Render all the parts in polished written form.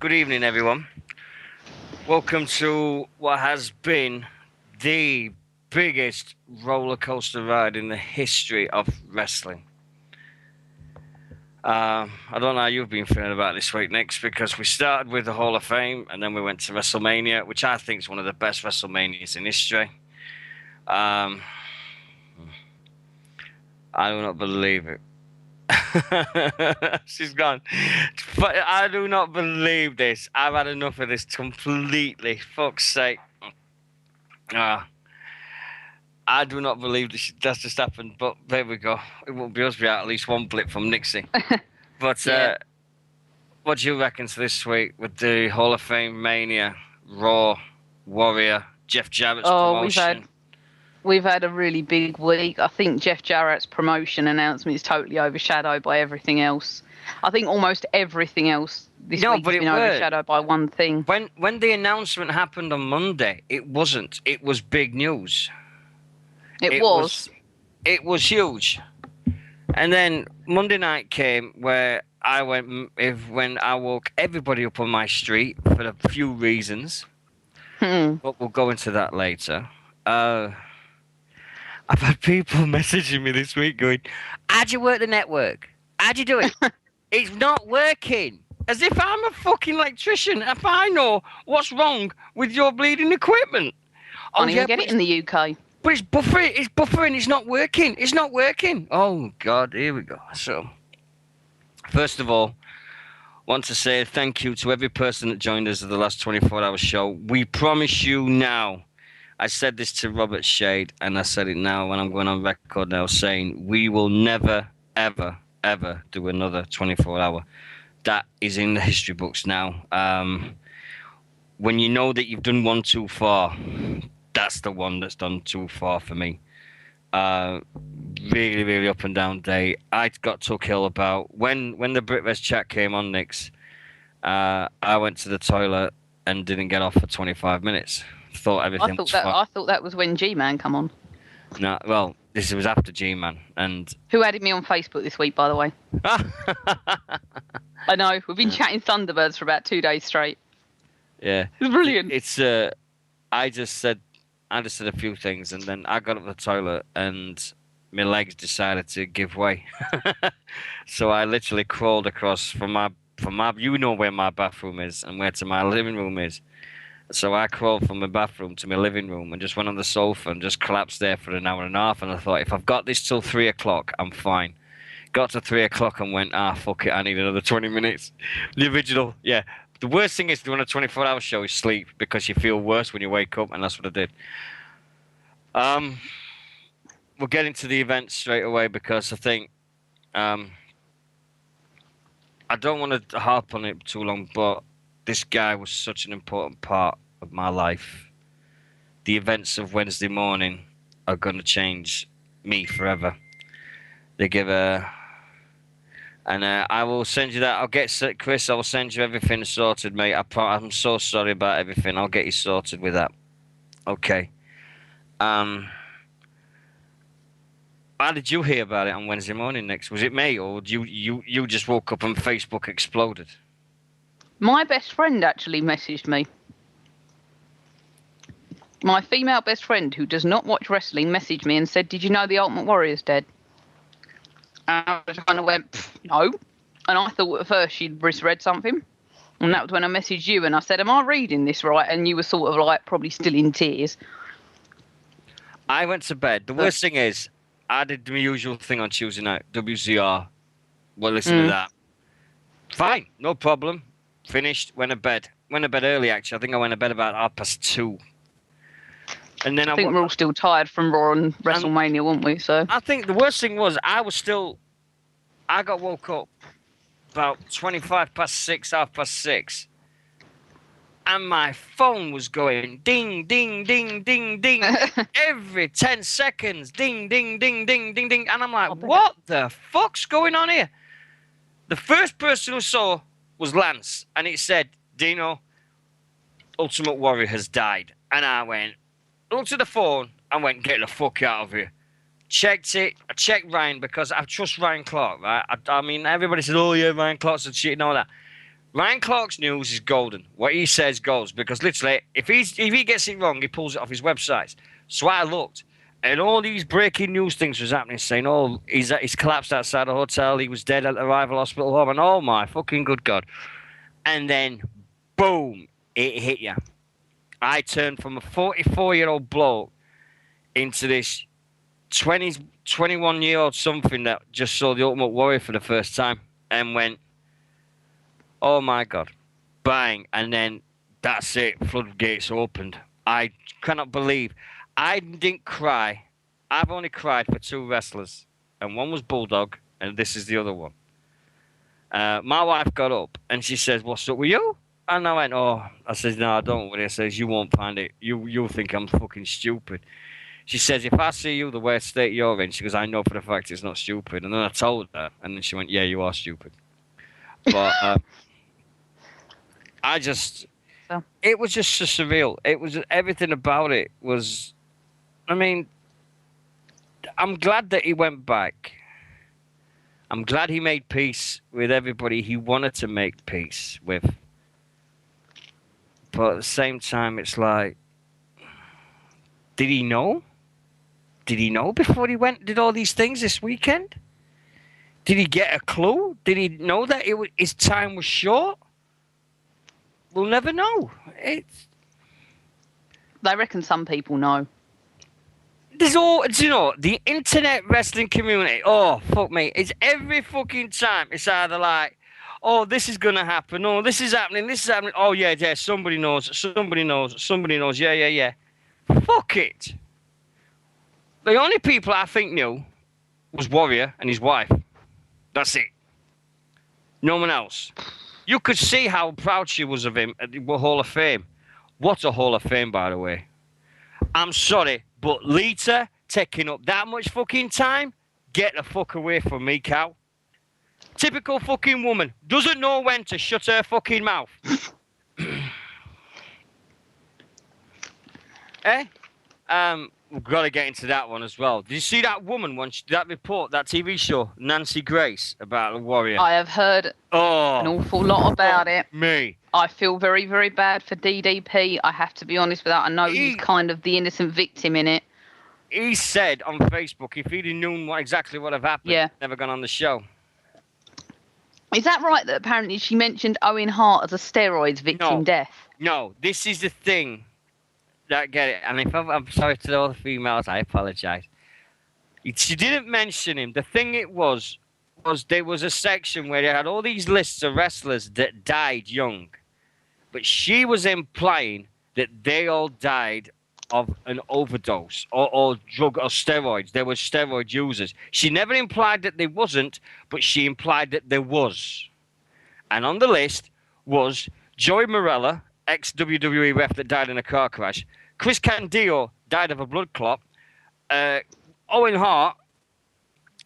Good evening, everyone. Welcome to what has been the biggest roller coaster ride in the history of wrestling. I don't know how you've been feeling about this week, Nick, because we started with the Hall of Fame and then we went to WrestleMania, which I think is one of the best WrestleManias in history. I do not believe it. She's gone. But I do not believe this. I've had enough of this completely. Fuck's sake. I do not believe that's just happened. But there we go. It won't be us without at least one blip from Nixy. But Yeah. what do you reckon to this week with the Hall of Fame Mania, Raw, Warrior, Jeff Jarrett's promotion? We've had a really big week. I think Jeff Jarrett's promotion announcement is totally overshadowed by everything else. I think almost everything else this week has been overshadowed by one thing. When the announcement happened on Monday, it wasn't. It was big news. It was. It was huge. And then Monday night came where when I woke everybody up on my street for a few reasons. But we'll go into that later. I've had people messaging me this week going, how'd you work the network? How'd you do it? It's not working. As if I'm a fucking electrician. If I know what's wrong with your bleeding equipment. Can't even get it in the UK. But it's buffering. It's not working. It's not working. Oh, God, here we go. So, first of all, want to say thank you to every person that joined us at the last 24-hour show. We promise you now. I said this to Robert Shade, and I said it now when I'm going on record now, saying we will never, ever, ever do another 24-hour. That is in the history books now. When you know that you've done one too far, that's the one that's done too far for me. Really, really up and down day. I got took ill about when the BritRest chat came on, Nix. I went to the toilet and didn't get off for 25 minutes. Thought everything was fine. I thought that was when G-Man come on. No, well, this was after G-Man. And who added me on Facebook this week, by the way? I know. We've been chatting Thunderbirds for about 2 days straight. Yeah. It's brilliant. It's I just said a few things, and then I got up the toilet, and my legs decided to give way. So I literally crawled across from my you know where my bathroom is and where to my living room is. So I crawled from my bathroom to my living room and just went on the sofa and just collapsed there for an hour and a half. And I thought, if I've got this till 3 o'clock, I'm fine. Got to 3 o'clock and went, fuck it, I need another 20 minutes. The original, yeah. The worst thing is doing a 24-hour show is sleep because you feel worse when you wake up, and that's what I did. We'll get into the event straight away because I think I don't want to harp on it too long, but this guy was such an important part of my life. The events of Wednesday morning are going to change me forever. They give and I will send you that. I'll get Chris. I will send you everything sorted, mate. I'm so sorry about everything. I'll get you sorted with that. Okay. How did you hear about it on Wednesday morning, Nick? Was it me, or you just woke up and Facebook exploded? My best friend actually messaged me. My female best friend, who does not watch wrestling, messaged me and said, "Did you know the Ultimate Warrior's dead?" And I just kind of went, "No." And I thought at first she'd misread something. And that was when I messaged you and I said, "Am I reading this right?" And you were sort of probably still in tears. I went to bed. The worst thing is, I did my usual thing on Tuesday night, WZR. Well, listen to that. Fine, no problem. Finished, went to bed. Went to bed early, actually. I think I went to bed about 2:30. And then I think we're all still tired from Raw and WrestleMania, weren't we? So I think the worst thing was I got woke up about 6:25, 6:30. And my phone was going ding, ding, ding, ding, ding. Every 10 seconds, ding, ding, ding, ding, ding, ding. And I'm like, what the fuck's going on here? The first person who saw was Lance. And it said, Dino, Ultimate Warrior has died. And I went, looked at the phone and went, get the fuck out of here. Checked it. I checked Ryan because I trust Ryan Clark, right? I mean, everybody said, oh, yeah, Ryan Clark's a shit and all that. Ryan Clark's news is golden. What he says goes because literally, if he gets it wrong, he pulls it off his websites. So I looked, and all these breaking news things was happening, saying, "Oh, he's collapsed outside a hotel. He was dead at the rival hospital home." And oh my fucking good god! And then, boom, it hit you. I turned from a 44-year-old bloke into this 20, 21-year-old something that just saw the Ultimate Warrior for the first time and went, "Oh my god!" Bang, and then that's it. Floodgates opened. I cannot believe I didn't cry. I've only cried for two wrestlers, and one was Bulldog, and this is the other one. My wife got up and she says, "What's up with you?" And I went, "Oh," I says, "No, don't worry." I says, "You won't find it. You'll think I'm fucking stupid." She says, "If I see you the way state you're in," she goes, "I know for the fact it's not stupid." And then I told her, and then she went, "Yeah, you are stupid." But I just, So, it was just so surreal. It was everything about it was. I mean, I'm glad that he went back. I'm glad he made peace with everybody he wanted to make peace with. But at the same time, it's like, did he know? Did he know before he went and did all these things this weekend? Did he get a clue? Did he know that his time was short? We'll never know. they reckon some people know. There's all, do you know, the internet wrestling community, oh, fuck me, it's every fucking time. It's either like, "Oh, this is going to happen. Oh, this is happening. Oh, yeah, yeah, somebody knows, yeah, yeah, yeah." Fuck it. The only people I think knew was Warrior and his wife. That's it. No one else. You could see how proud she was of him at the Hall of Fame. What a Hall of Fame, by the way. I'm sorry, but Lita taking up that much fucking time? Get the fuck away from me, cow. Typical fucking woman. Doesn't know when to shut her fucking mouth. Eh? We've got to get into that one as well. Did you see that woman once, that report, that TV show, Nancy Grace, about the Warrior? I have heard an Oh, awful lot about it. me. I feel very, very bad for DDP. I have to be honest with that. I know he's kind of the innocent victim in it. He said on Facebook if he'd have known exactly what had happened, Yeah. never gone on the show. Is that right that apparently she mentioned Owen Hart as a steroids victim No. death? No, this is the thing that get it. And if I'm sorry to all the females, I apologize. She didn't mention him. The thing it was there was a section where they had all these lists of wrestlers that died young, but she was implying that they all died of an overdose or drug or steroids. They were steroid users. She never implied that they wasn't, but she implied that there was. And on the list was Joey Morella, ex-WWE ref that died in a car crash. Chris Candido died of a blood clot. Owen Hart,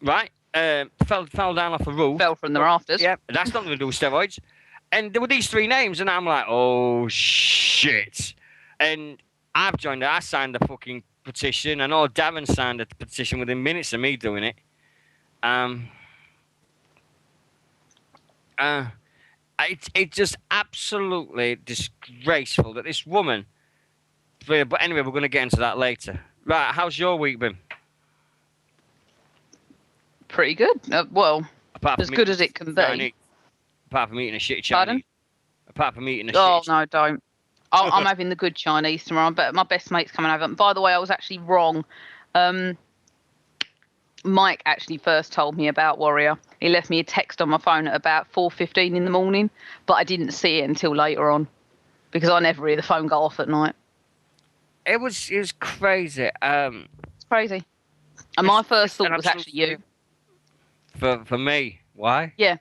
right, fell down off a roof. Fell from the rafters. Yeah, that's nothing to do with steroids. And there were these three names, and I'm like, oh, shit. And I've joined it. I signed the fucking petition. I know Darren signed the petition within minutes of me doing it. It's just absolutely disgraceful that this woman. But anyway, we're going to get into that later. Right, how's your week been? Pretty good. Well, Apart as from good eating as it can Chinese. be. Apart from eating a shitty Chinese. Pardon? Apart from eating a Oh, shitty no, don't. I'm having the good Chinese tomorrow, but my best mate's coming over. And by the way, I was actually wrong. Mike actually first told me about Warrior. He left me a text on my phone at about 4:15 in the morning, but I didn't see it until later on because I never hear the phone go off at night. It was crazy. It's crazy. And my first thought was actually you. For me, why? Yeah,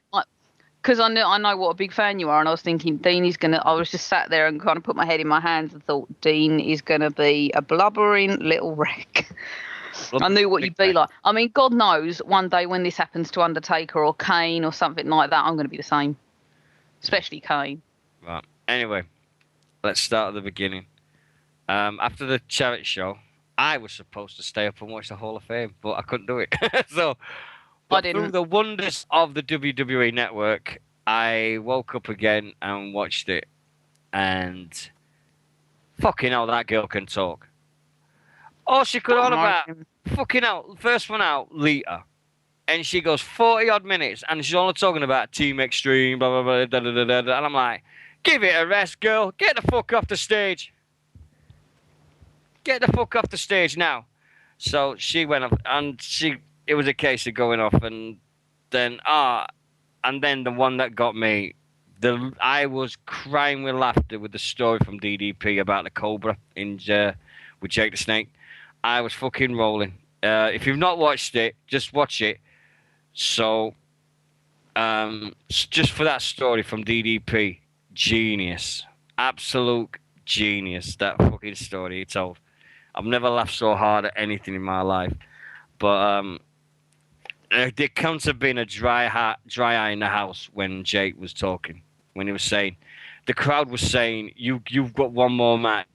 because I know what a big fan you are, and I was thinking Dean is gonna. I was just sat there and kind of put my head in my hands and thought Dean is gonna be a blubbering little wreck. I knew what you'd be like. I mean, God knows one day when this happens to Undertaker or Kane or something like that, I'm going to be the same. Especially Kane. Right. Anyway, let's start at the beginning. After the charity show, I was supposed to stay up and watch the Hall of Fame, but I couldn't do it. I didn't. Through the wonders of the WWE Network, I woke up again and watched it, and fucking hell, that girl can talk. All she could Stop all about, moaning. fucking hell, first one out, Lita. And she goes 40 odd minutes, and she's only talking about Team Extreme, blah, blah, blah, da, da, da, da, da. And I'm like, give it a rest, girl. Get the fuck off the stage. Get the fuck off the stage now. So she went off, and it was a case of going off, and then, and then the one that got me, I was crying with laughter with the story from DDP about the Cobra with Jake the Snake. I was fucking rolling. If you've not watched it, just watch it. So, just for that story from DDP, genius, absolute genius. That fucking story he told. I've never laughed so hard at anything in my life. But there comes to been a dry eye in the house when Jake was talking. When he was saying, the crowd was saying, you've got one more match.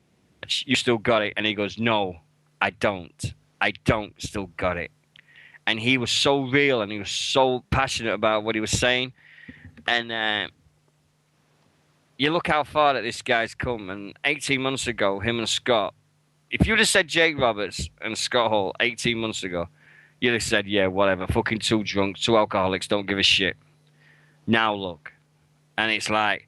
You still got it. And he goes, no, I don't. I don't still got it. And he was so real and he was so passionate about what he was saying. And you look how far that this guy's come. And 18 months ago, him and Scott, if you'd have said Jake Roberts and Scott Hall 18 months ago, you'd have said, yeah, whatever, fucking two drunk, two alcoholics, don't give a shit. Now look. And it's like,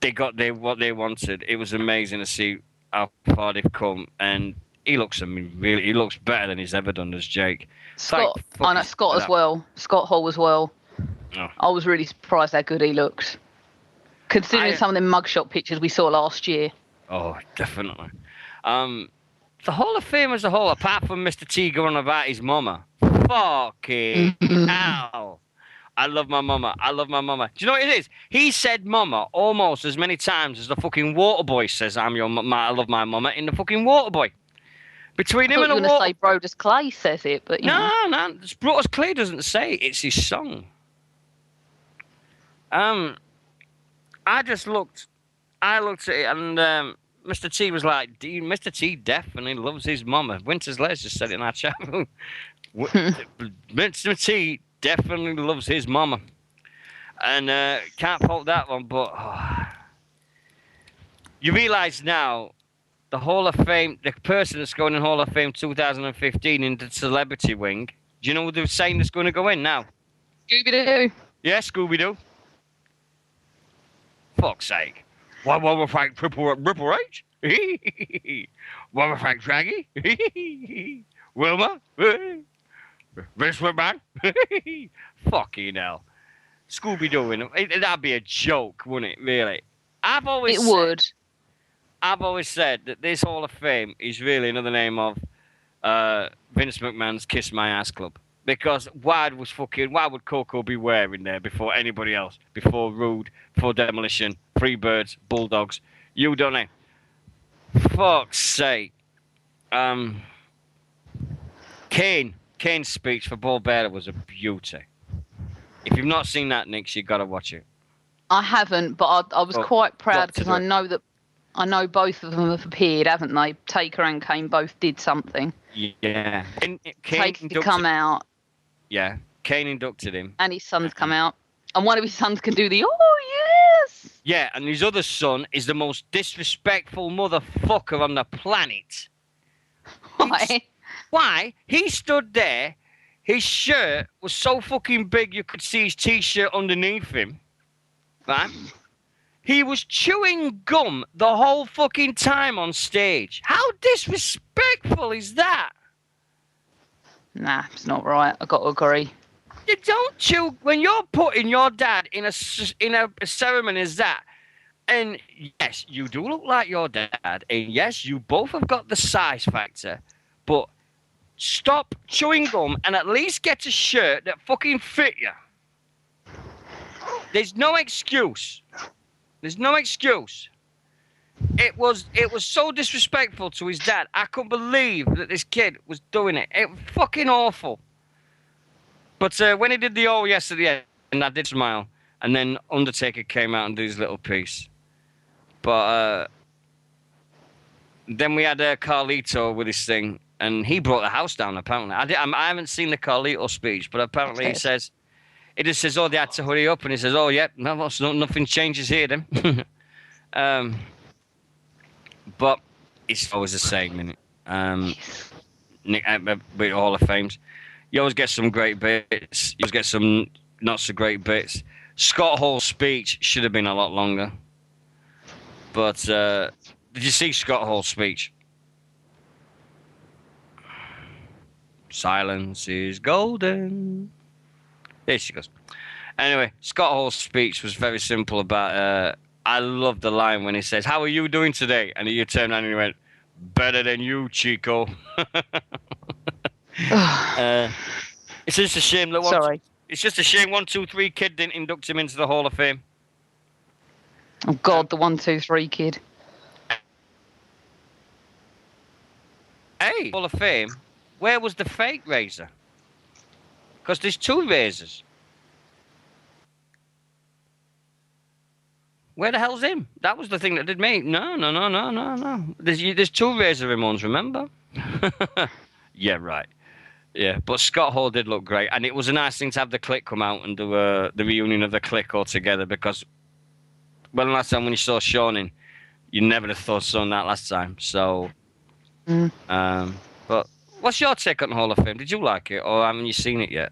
they got what they wanted. It was amazing to see how far they've come. And he looks, he looks better than he's ever done as Jake. Scott, I know Scott as well. Scott Hall as well. Oh. I was really surprised how good he looks. Considering some of the mugshot pictures we saw last year. Oh, definitely. The Hall of Fame as a whole, apart from Mr. T going about his mama, fucking hell. I love my mama. I love my mama. Do you know what it is? He said mama almost as many times as the fucking Waterboy says I love my mama in the fucking Waterboy. Between him and the Waterboy. You were going to say Brodus Clay says it, but you know. No. Brodus Clay doesn't say it. It's his song. I looked at it and Mr. T was like, Mr. T definitely loves his mama. Winter's Les just said it in our chat room. Mr. T definitely loves his mama. And can't fault that one, but you realise now the Hall of Fame, the person that's going in Hall of Fame 2015 in the celebrity wing, do you know what they're saying that's going to go in now? Scooby-Doo. Yeah, Scooby-Doo. Fuck's sake. What were Frank Ripple H? What were Frank Draggy? Wilma? Vince McMahon? Fucking hell. Scooby-Doo, that'd be a joke, wouldn't it, really? I've always said that this Hall of Fame is really another name of Vince McMahon's Kiss My Ass Club. Because why would Coco be wearing there before anybody else? Before Rude, before Demolition, Freebirds, Bulldogs, you don't know. Fuck's sake. Kane's speech for Bull Bearer was a beauty. If you've not seen that, Nix, you got to watch it. I haven't, but I was quite proud because I know both of them have appeared, haven't they? Taker and Kane both did something. Yeah. Taker come out. Yeah. Kane inducted him. And his son's come out. And one of his sons can do the, oh, yes! Yeah, and his other son is the most disrespectful motherfucker on the planet. Why? Why? He stood there. His shirt was so fucking big you could see his t-shirt underneath him. Right? He was chewing gum the whole fucking time on stage. How disrespectful is that? Nah, it's not right. I got to agree. You don't chew when you're putting your dad in a ceremony as that. And yes, you do look like your dad. And yes, you both have got the size factor. But stop chewing gum and at least get a shirt that fucking fit you. There's no excuse. There's no excuse. It was so disrespectful to his dad. I couldn't believe that this kid was doing it. It was fucking awful. But when he did the oh yes at the end, I did smile. And then Undertaker came out and did his little piece. But then we had Carlito with his thing, and he brought the house down, apparently. I haven't seen the Carlito speech, but apparently He just says, "Oh, they had to hurry up," and he says, "Oh, yeah, nothing changes here then." um, but it's always the same, innit? With Hall of Fames, you always get some great bits. You always get some not so great bits. Scott Hall's speech should have been a lot longer. But did you see Scott Hall's speech? Silence is golden. There she goes. Anyway, Scott Hall's speech was very simple about. I love the line when he says, "How are you doing today?" And you turn around and he went, "Better than you, Chico." It's just a shame that Sorry. It's just a shame 1, 2, 3 kid didn't induct him into the Hall of Fame. Oh God, the 1, 2, 3 kid. Hey, Hall of Fame. Where was the fake razor? Because there's 2 razors. Where the hell's him? That was the thing that did me. No. There's 2 razor Ramones, remember? Yeah, right. Yeah, but Scott Hall did look great, and it was a nice thing to have the Click come out and do the reunion of the Click all together. Because last time when you saw Sean in, you never have thought saw that last time. So, but what's your take on Hall of Fame? Did you like it, or haven't you seen it yet?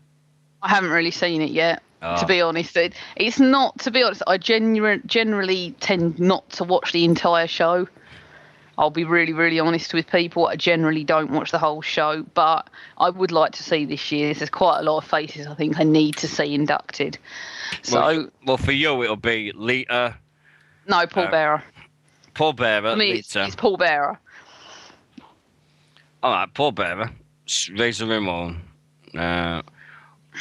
I haven't really seen it yet. Oh. To be honest, it's not. To be honest, I generally tend not to watch the entire show. I'll be really, really honest with people. I generally don't watch the whole show, but I would like to see this year. There's quite a lot of faces I think I need to see inducted. So, well for you it'll be Lita. No, Paul Bearer. Paul Bearer. For me, Lita. it's Paul Bearer. All right, Paul Bearer, Razor Ramon. The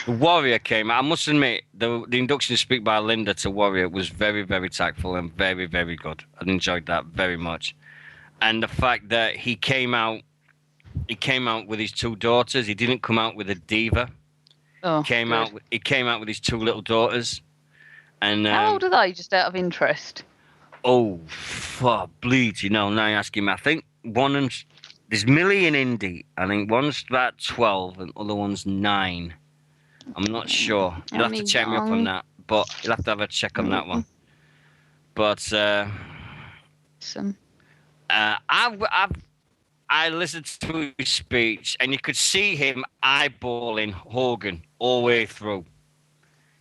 Warrior came out. I must admit, the induction speak by Linda to Warrior was very, very tactful and very, very good. I enjoyed that very much. And the fact that he came out with his 2 daughters. He didn't come out with a diva. Oh, He came out with his 2 little daughters. And how old are they? Just out of interest. Oh, fuck, bleed! Now you're asking me. I think there's Millie and Indy. I think one's about 12 and the other one's 9. I'm not sure. You'll have to check me up on that. But you'll have to have a check on that one. But I listened to his speech, and you could see him eyeballing Hogan all the way through.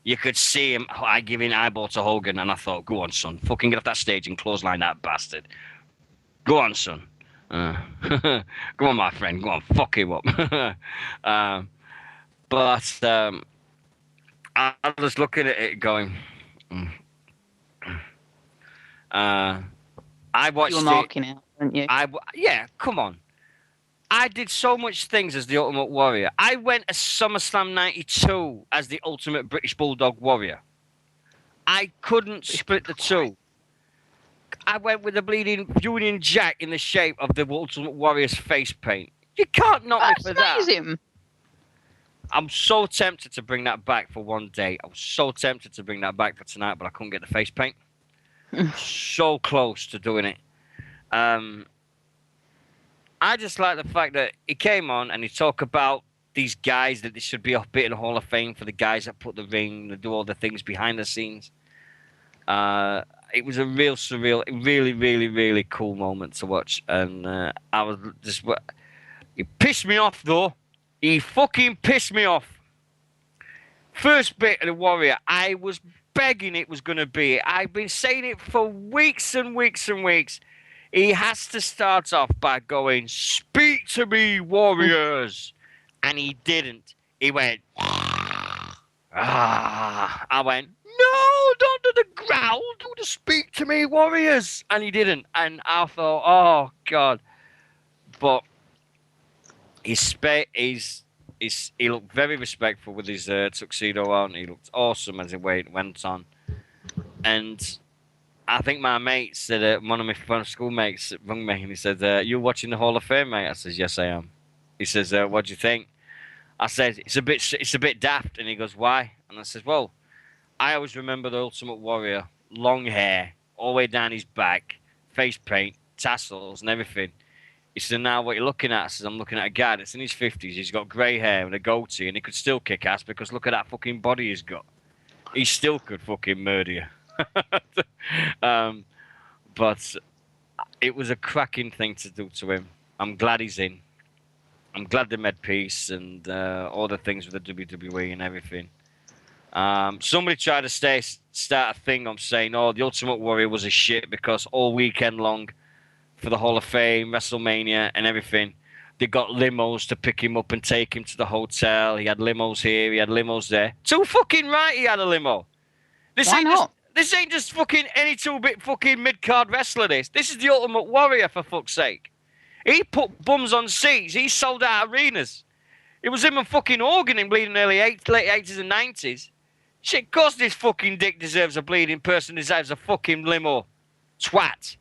You could see him giving eyeball to Hogan, and I thought, "Go on, son, fucking get off that stage and clothesline that bastard. Go on, son. Go on, my friend. Go on, fuck him up." But I was looking at it going. I watched you were marking out, weren't you? Yeah, come on. I did so much things as the Ultimate Warrior. I went to SummerSlam 92 as the Ultimate British Bulldog Warrior. I couldn't split the 2. I went with the bleeding Union Jack in the shape of the Ultimate Warrior's face paint. You can't knock me for that. Amazing. I'm so tempted to bring that back for one day. I was so tempted to bring that back for tonight, but I couldn't get the face paint. So close to doing it. I just like the fact that he came on and he talked about these guys that they should be a bit in the Hall of Fame for the guys that put the ring, that do all the things behind the scenes. It was a real surreal, really, really, really cool moment to watch. And I was just... He pissed me off, though. He fucking pissed me off. First bit of the Warrior, I was begging it was going to be it. I've been saying it for weeks and weeks and weeks. He has to start off by going, "Speak to me, Warriors." And he didn't. He went, "Ah." I went, "No, don't do the growl. Do the "Speak to me, Warriors." And he didn't. And I thought, oh, God. But he looked very respectful with his tuxedo on. He looked awesome as it went on. And I think my mate said, one of my schoolmates rang me and he said, "You watching the Hall of Fame, mate?" I says, "Yes, I am." He says, "What do you think?" I said, "It's a bit daft." And he goes, "Why?" And I says, "Well, I always remember the Ultimate Warrior, long hair, all the way down his back, face paint, tassels and everything." He said, "Now what you're looking at?" I says, "I'm looking at a guy that's in his 50s. He's got grey hair and a goatee, and he could still kick ass because look at that fucking body he's got." He still could fucking murder you. um, but it was a cracking thing to do to him. I'm glad he's in. I'm glad they made peace and all the things with the WWE and everything. Somebody tried to start a thing on saying, "Oh, the Ultimate Warrior was a shit because all weekend long for the Hall of Fame, WrestleMania, and everything, they got limos to pick him up and take him to the hotel. He had limos here, he had limos there. Too fucking right, he had a limo. This Why ain't just not? this ain't just fucking any two-bit fucking mid-card wrestler. This is the Ultimate Warrior, for fuck's sake. He put bums on seats. He sold out arenas. It was him and fucking Organ in bleeding late 80s and 90s. Shit, of course this fucking dick deserves a bleeding person, deserves a fucking limo. Twat.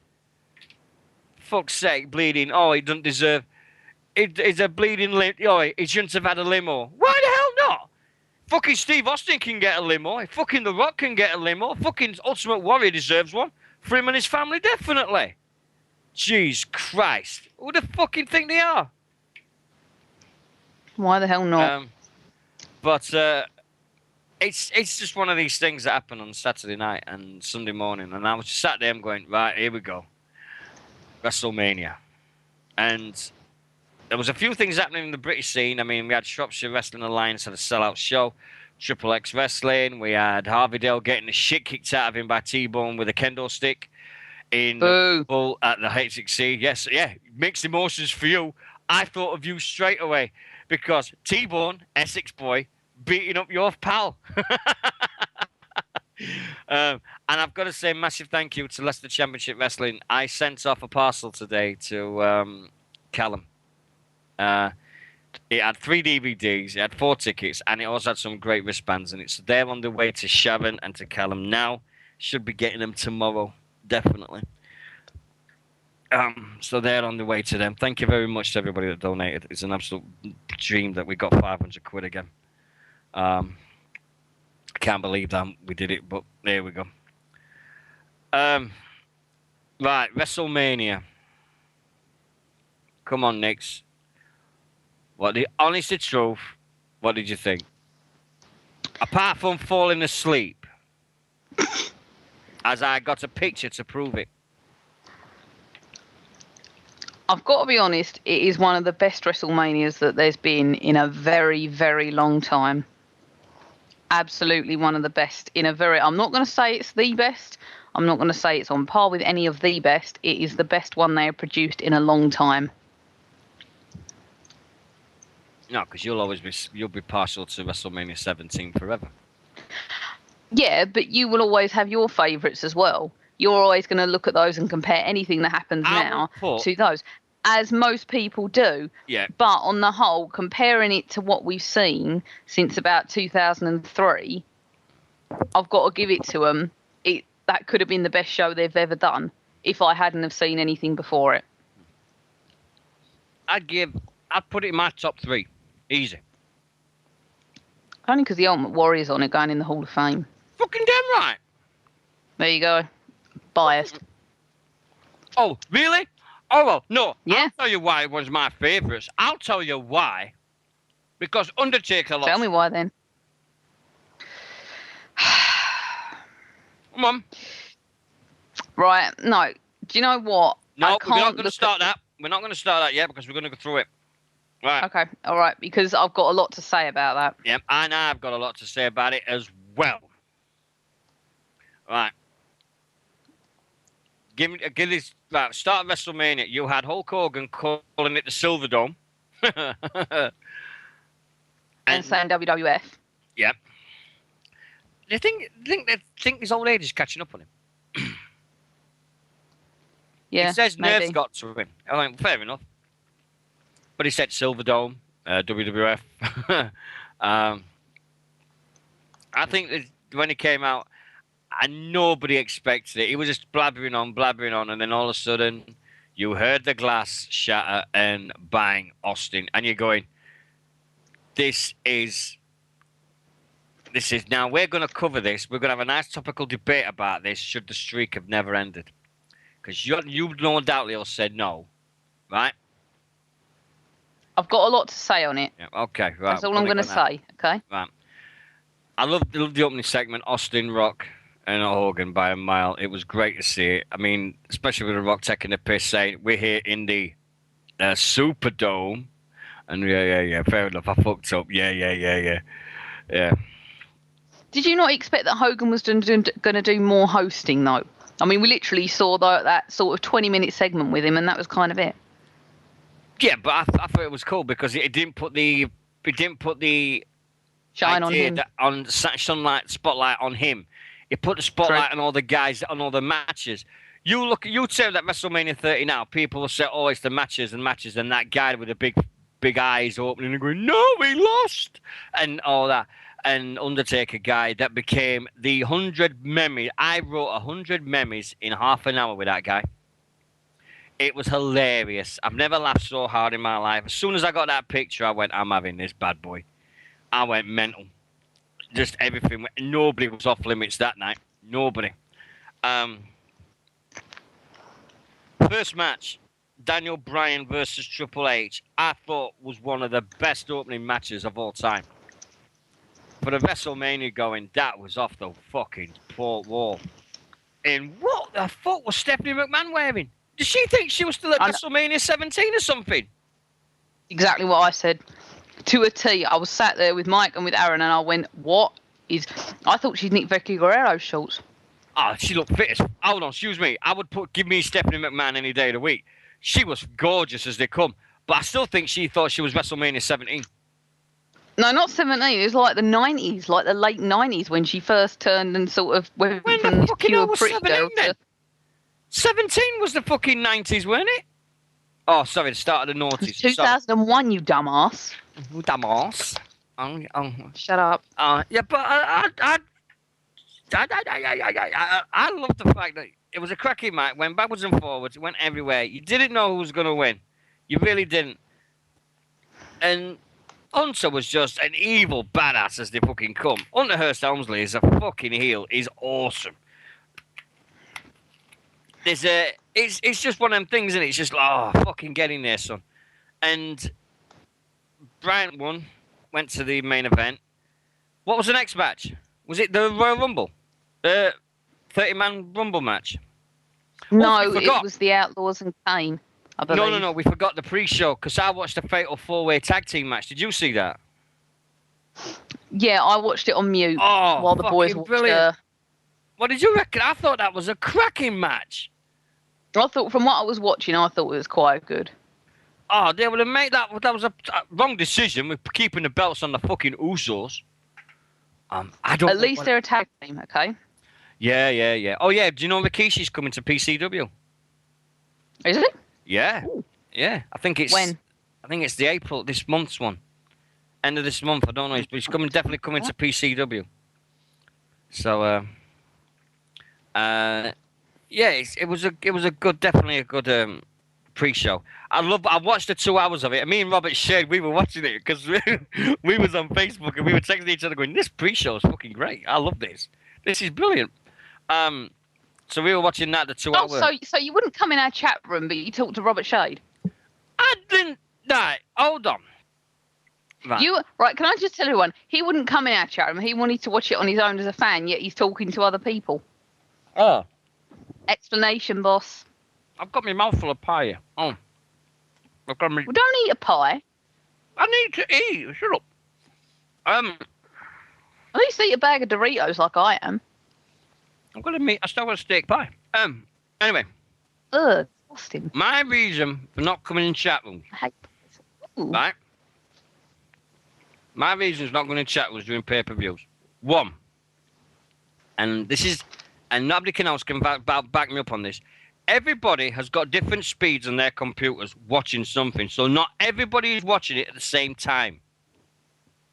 Fuck's sake, bleeding. Oh, he doesn't deserve. It's a bleeding limo. Oh, he shouldn't have had a limo. Why the hell not? Fucking Steve Austin can get a limo. Fucking The Rock can get a limo. Fucking Ultimate Warrior deserves one. For him and his family, definitely. Jeez Christ. Who the fucking think they are? Why the hell not? But it's just one of these things that happen on Saturday night and Sunday morning. And I was just sat there, I'm going, right, here we go. WrestleMania. And there was a few things happening in the British scene. I mean, we had Shropshire Wrestling Alliance had a sellout show. Triple X Wrestling. We had Harvey Dale getting the shit kicked out of him by T-Bone with a kendo stick in Bull at the HXC. Yes, yeah, mixed emotions for you. I thought of you straight away because T-Bone, Essex boy, beating up your pal. And I've got to say massive thank you to Leicester Championship Wrestling. I sent off a parcel today to Callum. It had 3 DVDs, it had 4 tickets, and it also had some great wristbands. And it's there on the way to Sharon and to Callum now. Should be getting them tomorrow, definitely. So they're on the way to them. Thank you very much to everybody that donated. It's an absolute dream that we got 500 quid again. Can't believe that we did it, but there we go. Right, WrestleMania. Come on, Nix. What the honest to truth? What did you think? Apart from falling asleep, as I got a picture to prove it. I've got to be honest, it is one of the best WrestleManias that there's been in a very, very long time. Absolutely one of the best in a very... I'm not going to say it's the best. I'm not going to say it's on par with any of the best. It is the best one they have produced in a long time. No, because you'll be partial to WrestleMania 17 forever. Yeah, but you will always have your favourites as well. You're always going to look at those and compare anything that happens now to those, as most people do. Yeah. But on the whole, comparing it to what we've seen since about 2003, I've got to give it to them. That could have been the best show they've ever done if I hadn't have seen anything before it. I'd put it in my top 3. Easy. Only because the Ultimate Warrior's on it, going in the Hall of Fame. Fucking damn right. There you go. Biased. Oh, really? Oh, well, no. Yeah. I'll tell you why it was my favourites. I'll tell you why. Because Undertaker lost. Tell me why then. Come on. Right. No. Do you know what? No, we're not going to start that. We're not going to start that yet because we're going to go through it. Right. Okay. All right. Because I've got a lot to say about that. Yeah, and I've got a lot to say about it as well. Right. Give this. Right, start WrestleMania. You had Hulk Hogan calling it the Silverdome. and saying WWF. Yep. They think his old age is catching up on him. Yeah. He says maybe. nerves got to him. I mean, fair enough. But he said Silverdome, WWF. I think that when he came out, and nobody expected it. He was just blabbering on, and then all of a sudden, you heard the glass shatter and bang, Austin, and you're going, this is now we're going to cover this. We're going to have a nice topical debate about this. Should the streak have never ended? Because you no doubtly all said no, right? I've got a lot to say on it. Yeah, okay, right. That's all I'm going to say. Okay. Right. I loved the opening segment, Austin, Rock, and Hogan by a mile. It was great to see it. I mean, especially with the Rock taking the piss, saying we're here in the Superdome, and yeah, fair enough. I fucked up. Yeah. Did you not expect that Hogan was going to do more hosting though? I mean, we literally saw that sort of 20-minute segment with him, and that was kind of it. Yeah, but I thought it was cool because it didn't put the Shine on idea him. that on sunlight spotlight on him. It put the spotlight True. on all the guys on all the matches. You say that WrestleMania 30 now, people will say, "Oh, it's the matches and matches," and that guy with the big eyes opening and going, "No, we lost," and all that. And Undertaker guy that became the 100 memories. I wrote 100 memories in half an hour with that guy. It was hilarious. I've never laughed so hard in my life. As soon as I got that picture, I went, "I'm having this bad boy." I went mental. Just everything. Nobody was off limits that night. Nobody. Um, First match, Daniel Bryan versus Triple H. I thought was one of the best opening matches of all time. For the WrestleMania going, that was off the fucking port wall. And what the fuck was Stephanie McMahon wearing? Did she think she was still at WrestleMania 17 or something? Exactly what I said. To a T. I was sat there with Mike and with Aaron, and I went, "What is?" I thought she'd nicked Vicky Guerrero's shorts. Ah, she looked fit as... Hold on, excuse me. I would give me Stephanie McMahon any day of the week. She was gorgeous as they come. But I still think she thought she was WrestleMania 17. No, not 17. It was like the 90s, like the late 90s when she first turned and sort of went When from the this fucking pure hell was pretty 17 girl then? to... 17 was the fucking 90s, weren't it? Oh, sorry, the start of the It was noughties. 2001, you dumbass. Dumbass. Shut up. Yeah, but I love the fact that it was a cracking match. Went backwards and forwards. It went everywhere. You didn't know who was going to win. You really didn't. And Hunter was just an evil badass as they fucking come. Hunter Hearst Helmsley is a fucking heel. He's awesome. It's just one of them things, and it's just like, oh, fucking get in there, son. And Bryant won, went to the main event. What was the next match? Was it the Royal Rumble? 30-man Rumble match? No, we forgot. it was the Outlaws and Kane, I believe. No, we forgot the pre-show because I watched the Fatal 4-Way Tag Team match. Did you see that? Yeah, I watched it on mute while the boys watched brilliant. What did you reckon? I thought that was a cracking match. I thought, from what I was watching, I thought it was quite good. Oh, they would have made that. That was a wrong decision with keeping the belts on the fucking Usos. I don't. At least they're a tag team, okay? Yeah. Oh yeah. Do you know Rikishi's coming to PCW? Is it? Yeah. Ooh. Yeah. I think it's. When? I think it's this month's one. End of this month. I don't know. But he's definitely coming to PCW. So. Yeah. It was definitely a good pre-show. I watched the 2 hours of it. And me and Robert shared. We were watching it because we was on Facebook and we were texting each other going, "This pre-show is fucking great. I love this. This is brilliant." So we were watching that the 2 hours. So you wouldn't come in our chat room, but you talked to Robert Shade? I didn't. No, hold on. Right? Can I just tell everyone? He wouldn't come in our chat room. He wanted to watch it on his own as a fan. Yet he's talking to other people. Oh. Explanation, boss. I've got my mouth full of pie. Oh. I've got me. Well, don't eat a pie. I need to eat. Shut up. At least eat a bag of Doritos like I am. I've got to admit, I still got a steak pie. Anyway. Ugh, disgusting. My reason for not coming in chat room. I hate this. Ooh. Right? My reason for not going in chat was doing pay-per-views. One. And nobody else can back me up on this. Everybody has got different speeds on their computers watching something, so not everybody is watching it at the same time.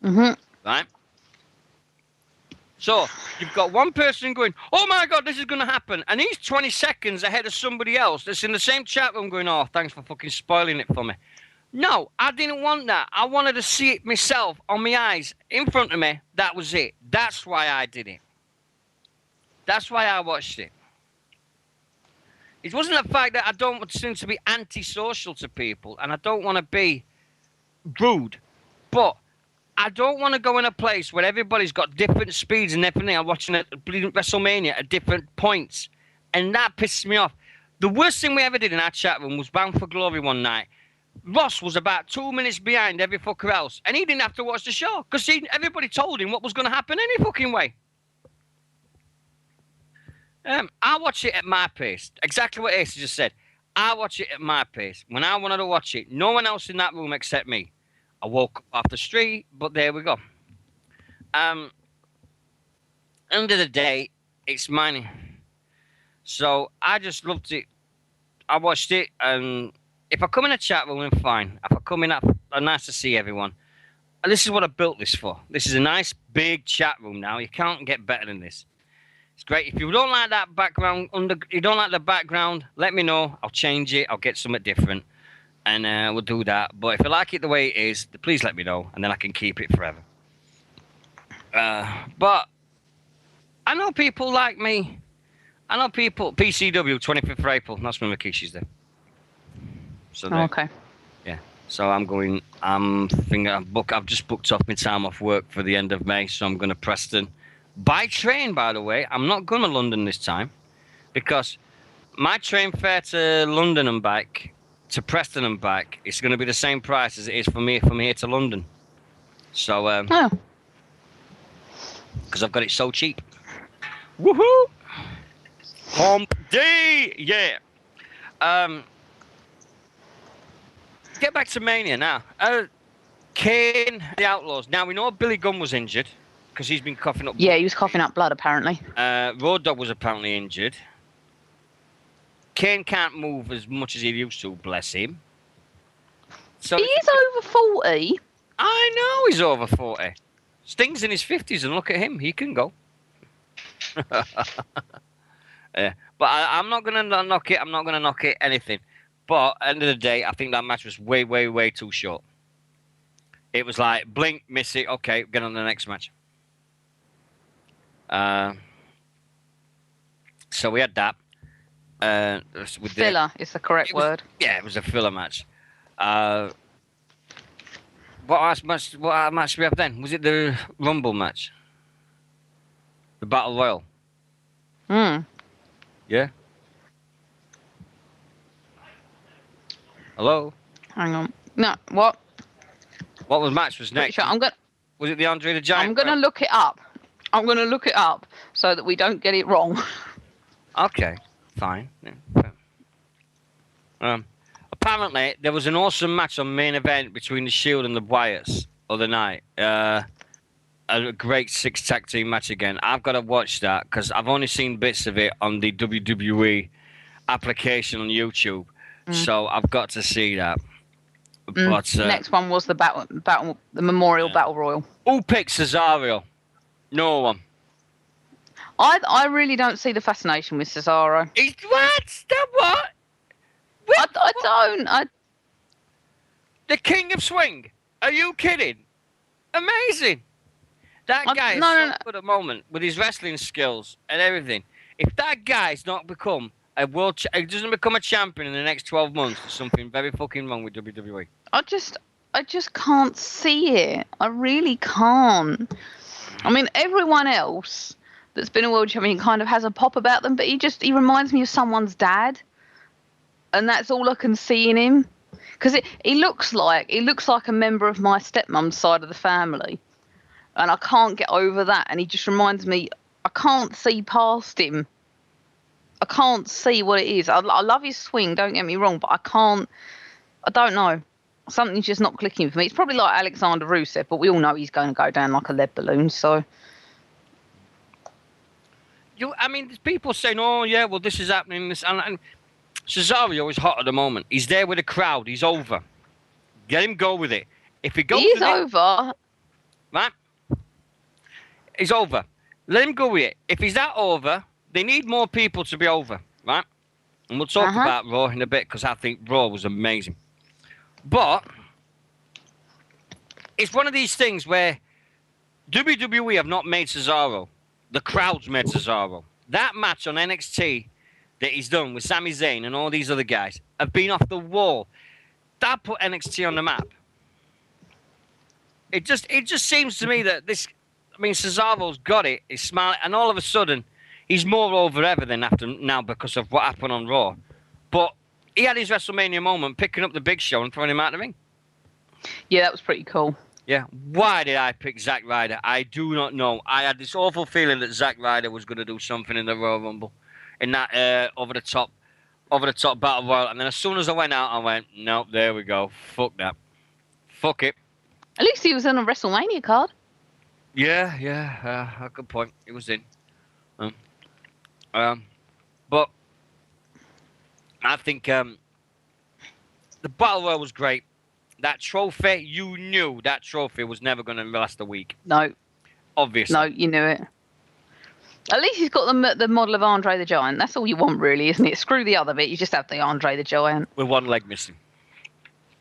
Mm-hmm. Right? So, you've got one person going, "Oh my God, this is going to happen," and he's 20 seconds ahead of somebody else that's in the same chat room going, "Oh, thanks for fucking spoiling it for me." No, I didn't want that. I wanted to see it myself on my eyes in front of me. That was it. That's why I did it. That's why I watched it. It wasn't the fact that I don't seem to be antisocial to people and I don't want to be rude, but I don't want to go in a place where everybody's got different speeds and everything. I'm watching WrestleMania at different points, and that pisses me off. The worst thing we ever did in our chat room was Bound for Glory one night. Ross was about 2 minutes behind every fucker else, and he didn't have to watch the show because everybody told him what was going to happen any fucking way. I watch it at my pace. Exactly what Ace just said. I watch it at my pace. When I wanted to watch it, no one else in that room except me. I woke up off the street, but there we go. End of the day, it's money. So I just loved it. I watched it, and if I come in a chat room, I'm fine. If I come in, I'm nice to see everyone. And this is what I built this for. This is a nice big chat room now. You can't get better than this. It's great. If you don't like that background, you don't like the background, let me know. I'll change it. I'll get something different, and we'll do that. But if you like it the way it is, please let me know, and then I can keep it forever. But I know people like me. I know people. PCW 25th of April. That's when Makishi's there. So okay. Yeah. So I'm going. I've just booked off my time off work for the end of May. So I'm going to Preston. By train, by the way. I'm not going to London this time because my train fare to London and back, to Preston and back, it's going to be the same price as it is for me from here to London. So, because I've got it so cheap. Woohoo! Hump D! Yeah. Get back to Mania now. Kane, the Outlaws. Now, we know Billy Gunn was injured. Because he's been coughing up blood. Yeah, he was coughing up blood, apparently. Road Dogg was apparently injured. Kane can't move as much as he used to, bless him. So he is over 40. I know he's over 40. Sting's in his 50s, and look at him. He can go. Yeah. But I'm not going to knock it. I'm not going to knock it, anything. But at the end of the day, I think that match was way, way, way too short. It was like, blink, miss it. Okay, get on to the next match. So we had that. Filler is the correct word. Yeah, it was a filler match. What match did we have then? Was it the Rumble match? The Battle Royal? Yeah? Hello? Hang on. No, what? What was match was next? Sure, was it the Andre the Giant? I'm going to look it up. I'm going to look it up so that we don't get it wrong. Okay, fine. Yeah. Apparently, there was an awesome match on main event between the Shield and the Wyatts other night. A great 6 tag team match again. I've got to watch that because I've only seen bits of it on the WWE application on YouTube. So I've got to see that. But next one was the the Memorial Battle Royal. Who picked Cesaro? No one. I really don't see the fascination with Cesaro. What? What? I don't. The King of Swing? Are you kidding? Amazing. That guy is so good at the moment with his wrestling skills and everything. If that guy's not become a he doesn't become a champion in the next 12 months, there's something very fucking wrong with WWE. I just can't see it. I really can't. I mean, everyone else that's been a world champion kind of has a pop about them, but he reminds me of someone's dad, and that's all I can see in him. Because he looks like a member of my stepmom's side of the family, and I can't get over that. And he just reminds me, I can't see past him. I can't see what it is. I love his swing, don't get me wrong, but I don't know. Something's just not clicking for me. It's probably like Alexander Rusev, but we all know he's going to go down like a lead balloon, so. People saying, oh, yeah, well, this is happening. And Cesaro is hot at the moment. He's there with the crowd. He's over. Let him go with it. If he goes He's over. Right? He's over. Let him go with it. If he's that over, they need more people to be over, right? And we'll talk about Raw in a bit because I think Raw was amazing. But it's one of these things where WWE have not made Cesaro. The crowd's made Cesaro. That match on NXT that he's done with Sami Zayn and all these other guys have been off the wall. That put NXT on the map. It just seems to me that this. I mean, Cesaro's got it. He's smiling, and all of a sudden, he's more over ever than after now because of what happened on Raw. But he had his WrestleMania moment, picking up the Big Show and throwing him out of the ring. Yeah, that was pretty cool. Yeah. Why did I pick Zack Ryder? I do not know. I had this awful feeling that Zack Ryder was going to do something in the Royal Rumble, in that over the top battle royal. And then as soon as I went out, I went, nope, there we go. Fuck that. Fuck it. At least he was on a WrestleMania card. Yeah, a good point. It was in. But I think the battle royal was great. That trophy, you knew that trophy was never going to last a week. No. Obviously. No, you knew it. At least he's got the model of Andre the Giant. That's all you want, really, isn't it? Screw the other bit. You just have the Andre the Giant. With one leg missing.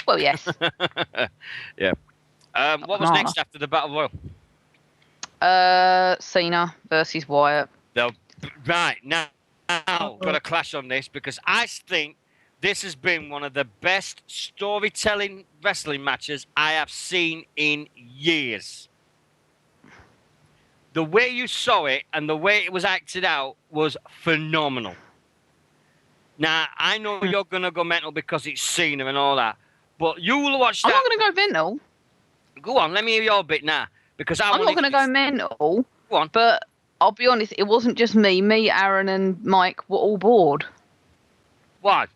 Well, yes. Yeah. What was next after the battle royal? Cena versus Wyatt. Right, now, got a clash on this because I think this has been one of the best storytelling wrestling matches I have seen in years. The way you saw it and the way it was acted out was phenomenal. Now, I know you're going to go mental because it's Cena and all that, but you will watch that. I'm not going to go mental. Go on, let me hear your bit now. Because I'm not going to go mental. Go on. But I'll be honest, it wasn't just me. Me, Aaron, and Mike were all bored. What?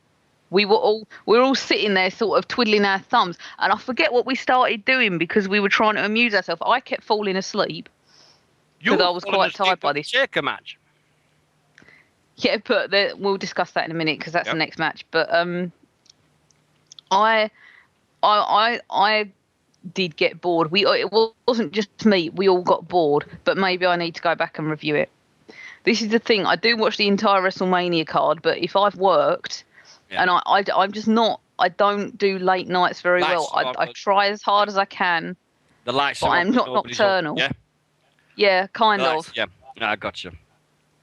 We were all sitting there sort of twiddling our thumbs. And I forget what we started doing because we were trying to amuse ourselves. I kept falling asleep. Because I was quite tired by this. Shaker match. Yeah, but we'll discuss that in a minute because that's the next match. But I did get bored. It wasn't just me. We all got bored. But maybe I need to go back and review it. This is the thing. I do watch the entire WrestleMania card, but if I've worked, and I'm just not. I don't do late nights very well. I try as hard as I can. The lights but are I'm not nocturnal. Yeah. Yeah, kind of. Yeah, no, I got you.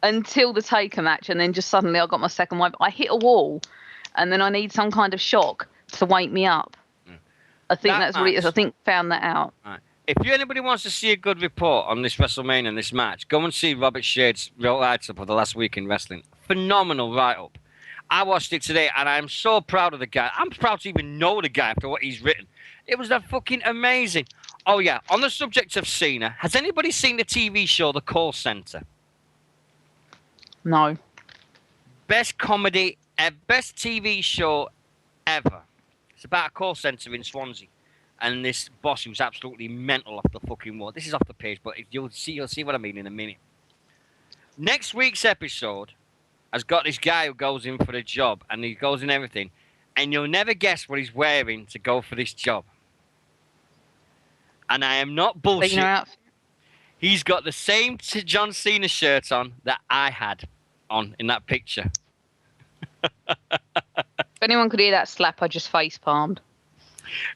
Until the Taker match, and then just suddenly I got my second wipe. I hit a wall, and then I need some kind of shock to wake me up. I think that's what it is. I think found that out. Right. If anybody wants to see a good report on this WrestleMania and this match, go and see Robert Shade's write-up of the last week in wrestling. Phenomenal write-up. I watched it today, and I'm so proud of the guy. I'm proud to even know the guy after what he's written. It was fucking amazing. Oh, yeah. On the subject of Cena, has anybody seen the TV show The Call Center? No. Best comedy, best TV show ever. It's about a call center in Swansea. And this boss who's absolutely mental off the fucking wall. This is off the page, but you'll see what I mean in a minute. Next week's episode has got this guy who goes in for the job, and he goes in everything, and you'll never guess what he's wearing to go for this job. And I am not bullshit. He's got the same John Cena shirt on that I had on in that picture. If anyone could hear that slap, I just face palmed.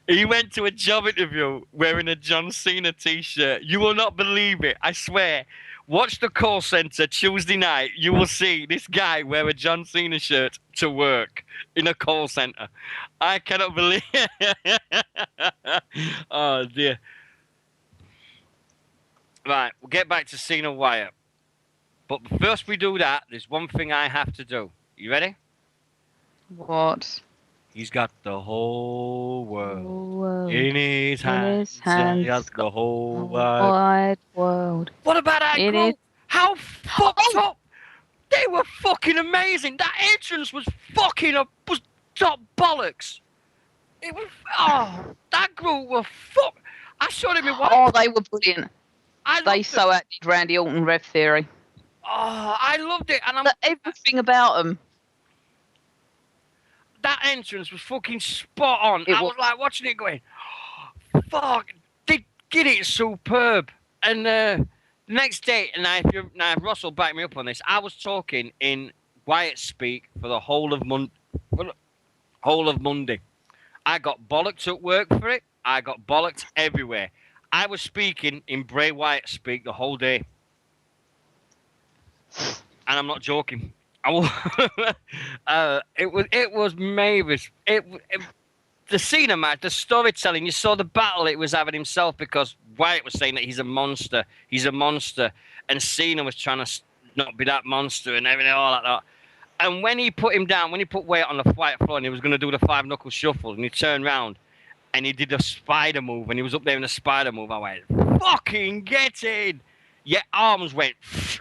He went to a job interview wearing a John Cena t-shirt. You will not believe it. I swear. Watch The Call Center Tuesday night. You will see this guy wear a John Cena shirt to work in a call center. I cannot believe it. Oh, dear. Right, we'll get back to Cena Wyatt. But first we do that, there's one thing I have to do. You ready? What? He's got the whole world in his hands. He has the whole wide world. What about that group? How fucked up? They were fucking amazing. That entrance was was top bollocks. It was, that group were fuck. I saw them in one. Oh, they were brilliant. They so acted Randy Orton, Rev Theory. Oh, I loved it, and everything about them. That entrance was fucking spot on. I was like watching it going, oh, fuck, they get it superb. And the next day, and if Russell backed me up on this, I was talking in Wyatt speak for the whole of Monday. I got bollocked at work for it. I got bollocked everywhere. I was speaking in Bray Wyatt speak the whole day. And I'm not joking. It was marvelous. the Cena match, the storytelling, you saw the battle it was having himself because Wyatt was saying that he's a monster. He's a monster. And Cena was trying to not be that monster and everything, all like that. And when he put him down, when he put Wyatt on the fight floor and he was going to do the 5-knuckle shuffle and he turned round and he did a spider move and he was up there in a spider move, I went, fucking get in! Your arms went,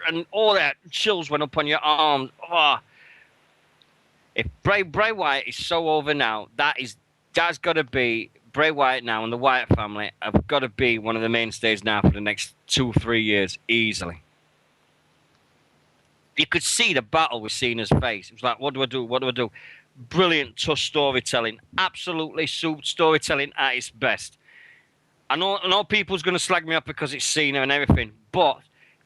and all that chills went up on your arms. Oh. If Bray Wyatt is so over now, that's got to be Bray Wyatt now and the Wyatt family have got to be one of the mainstays now for the next 2-3 years easily. You could see the battle with Cena's face. It was like, what do I do? What do I do? Brilliant, tough storytelling. Absolutely storytelling at its best. I know people's going to slag me up because it's Cena and everything, but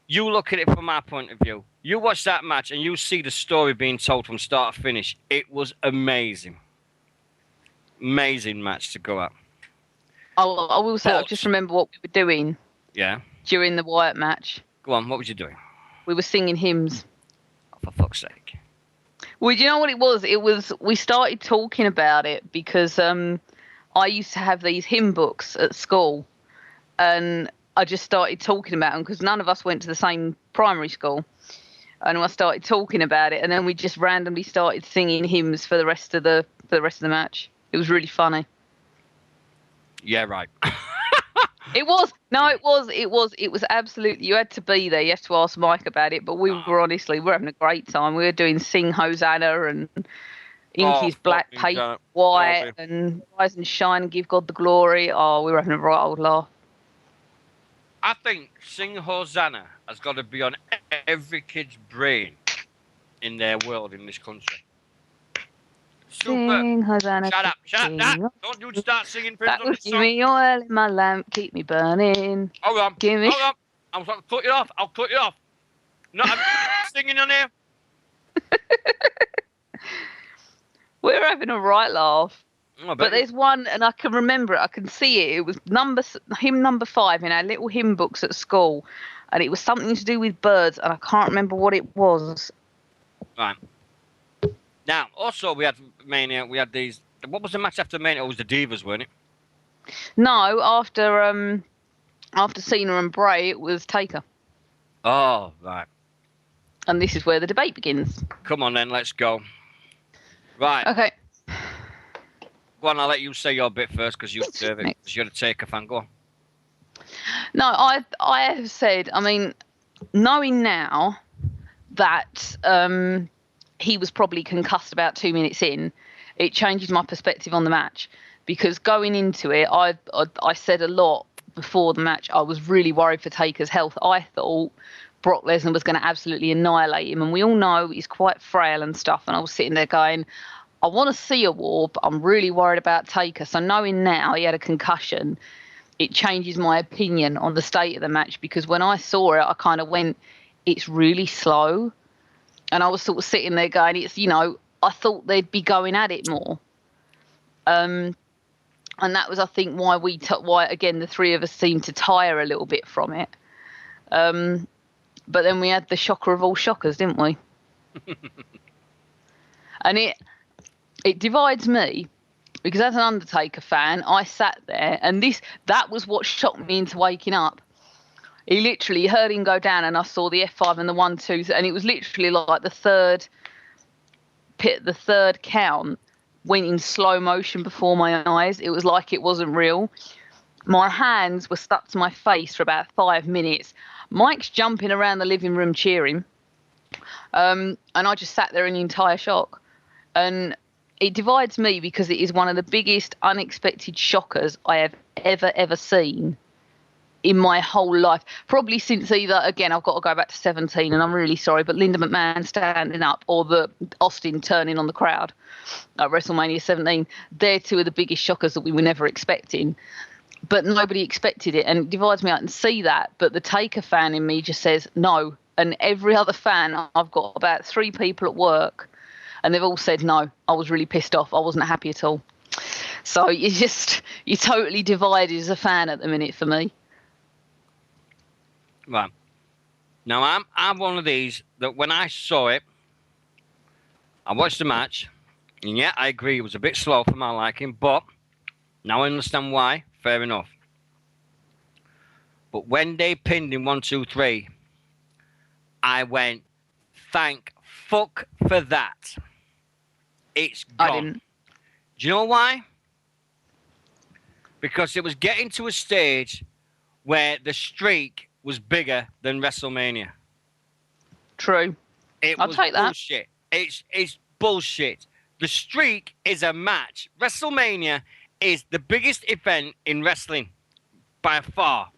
you look at it from my point of view. You watch that match and you see the story being told from start to finish. It was amazing. Amazing match to go at. I will say, I just remember what we were doing. Yeah. During the Wyatt match. Go on, what was you doing? We were singing hymns. Oh, for fuck's sake. Well, do you know what it was? We started talking about it because I used to have these hymn books at school, and I just started talking about them because none of us went to the same primary school. And I started talking about it, and then we just randomly started singing hymns for the rest of the match. It was really funny. Yeah, right. It was absolutely. You had to be there. You had to ask Mike about it, but we were having a great time. We were doing Sing Hosanna and Inky's Black Paint White and Rise and Shine and Give God the Glory. Oh, we were having a right old laugh. I think Sing Hosanna has got to be on every kid's brain in their world in this country. Super. Sing Hosanna. Shut up, Dad. Don't you start singing That will give me oil in my lamp, keep me burning. Hold on. Give me... Hold on. I'm going to cut you off. I'll cut you off. Not singing on here. We're having a right laugh. But there's one, and I can remember it. I can see it. It was hymn number 5 in our little hymn books at school. And it was something to do with birds, and I can't remember what it was. Right. Now, also, we had Mania. We had these. What was the match after Mania? It was the Divas, weren't it? No, after Cena and Bray, it was Taker. Oh, right. And this is where the debate begins. Come on, then. Let's go. Right. Okay. Go on, I'll let you say your bit first because you deserve it. Because you're the Taker fan. Go on. No, I have said, I mean, knowing now that he was probably concussed about 2 minutes in, it changes my perspective on the match. Because going into it, I said a lot before the match. I was really worried for Taker's health. I thought Brock Lesnar was going to absolutely annihilate him. And we all know he's quite frail and stuff. And I was sitting there going, I want to see a war, but I'm really worried about Taker. So knowing now he had a concussion, it changes my opinion on the state of the match. Because when I saw it, I kind of went, it's really slow. And I was sort of sitting there going, I thought they'd be going at it more. And that was, I think, why again, the three of us seemed to tire a little bit from it. But then we had the shocker of all shockers, didn't we? And it divides me, because as an Undertaker fan, I sat there, and that was what shocked me into waking up. He literally heard him go down, and I saw the F5 and the 1-2, and it was literally like the third count went in slow motion before my eyes. It was like it wasn't real. My hands were stuck to my face for about 5 minutes. Mike's jumping around the living room cheering, and I just sat there in entire shock. And it divides me because it is one of the biggest unexpected shockers I have ever seen in my whole life. Probably since either, again, I've got to go back to 17, and I'm really sorry, but Linda McMahon standing up or the Austin turning on the crowd at WrestleMania 17. They're two of the biggest shockers that we were never expecting. But nobody expected it, and it divides me out and see that. But the Taker fan in me just says no. And every other fan, I've got about 3 people at work, and they've all said no. I was really pissed off. I wasn't happy at all. So you're totally divided as a fan at the minute for me. Right. Now, I'm one of these that when I saw it, I watched the match, and yeah, I agree, it was a bit slow for my liking, but Now I understand why. Fair enough. But when they pinned in 1, 2, 3, I went, thank fuck for that. It's I gone. didn't. Do you know why? Because it was getting to a stage where the streak was bigger than WrestleMania. True. It I'll was take that. bullshit. It's bullshit. The streak is a match. WrestleMania is the biggest event in wrestling by far.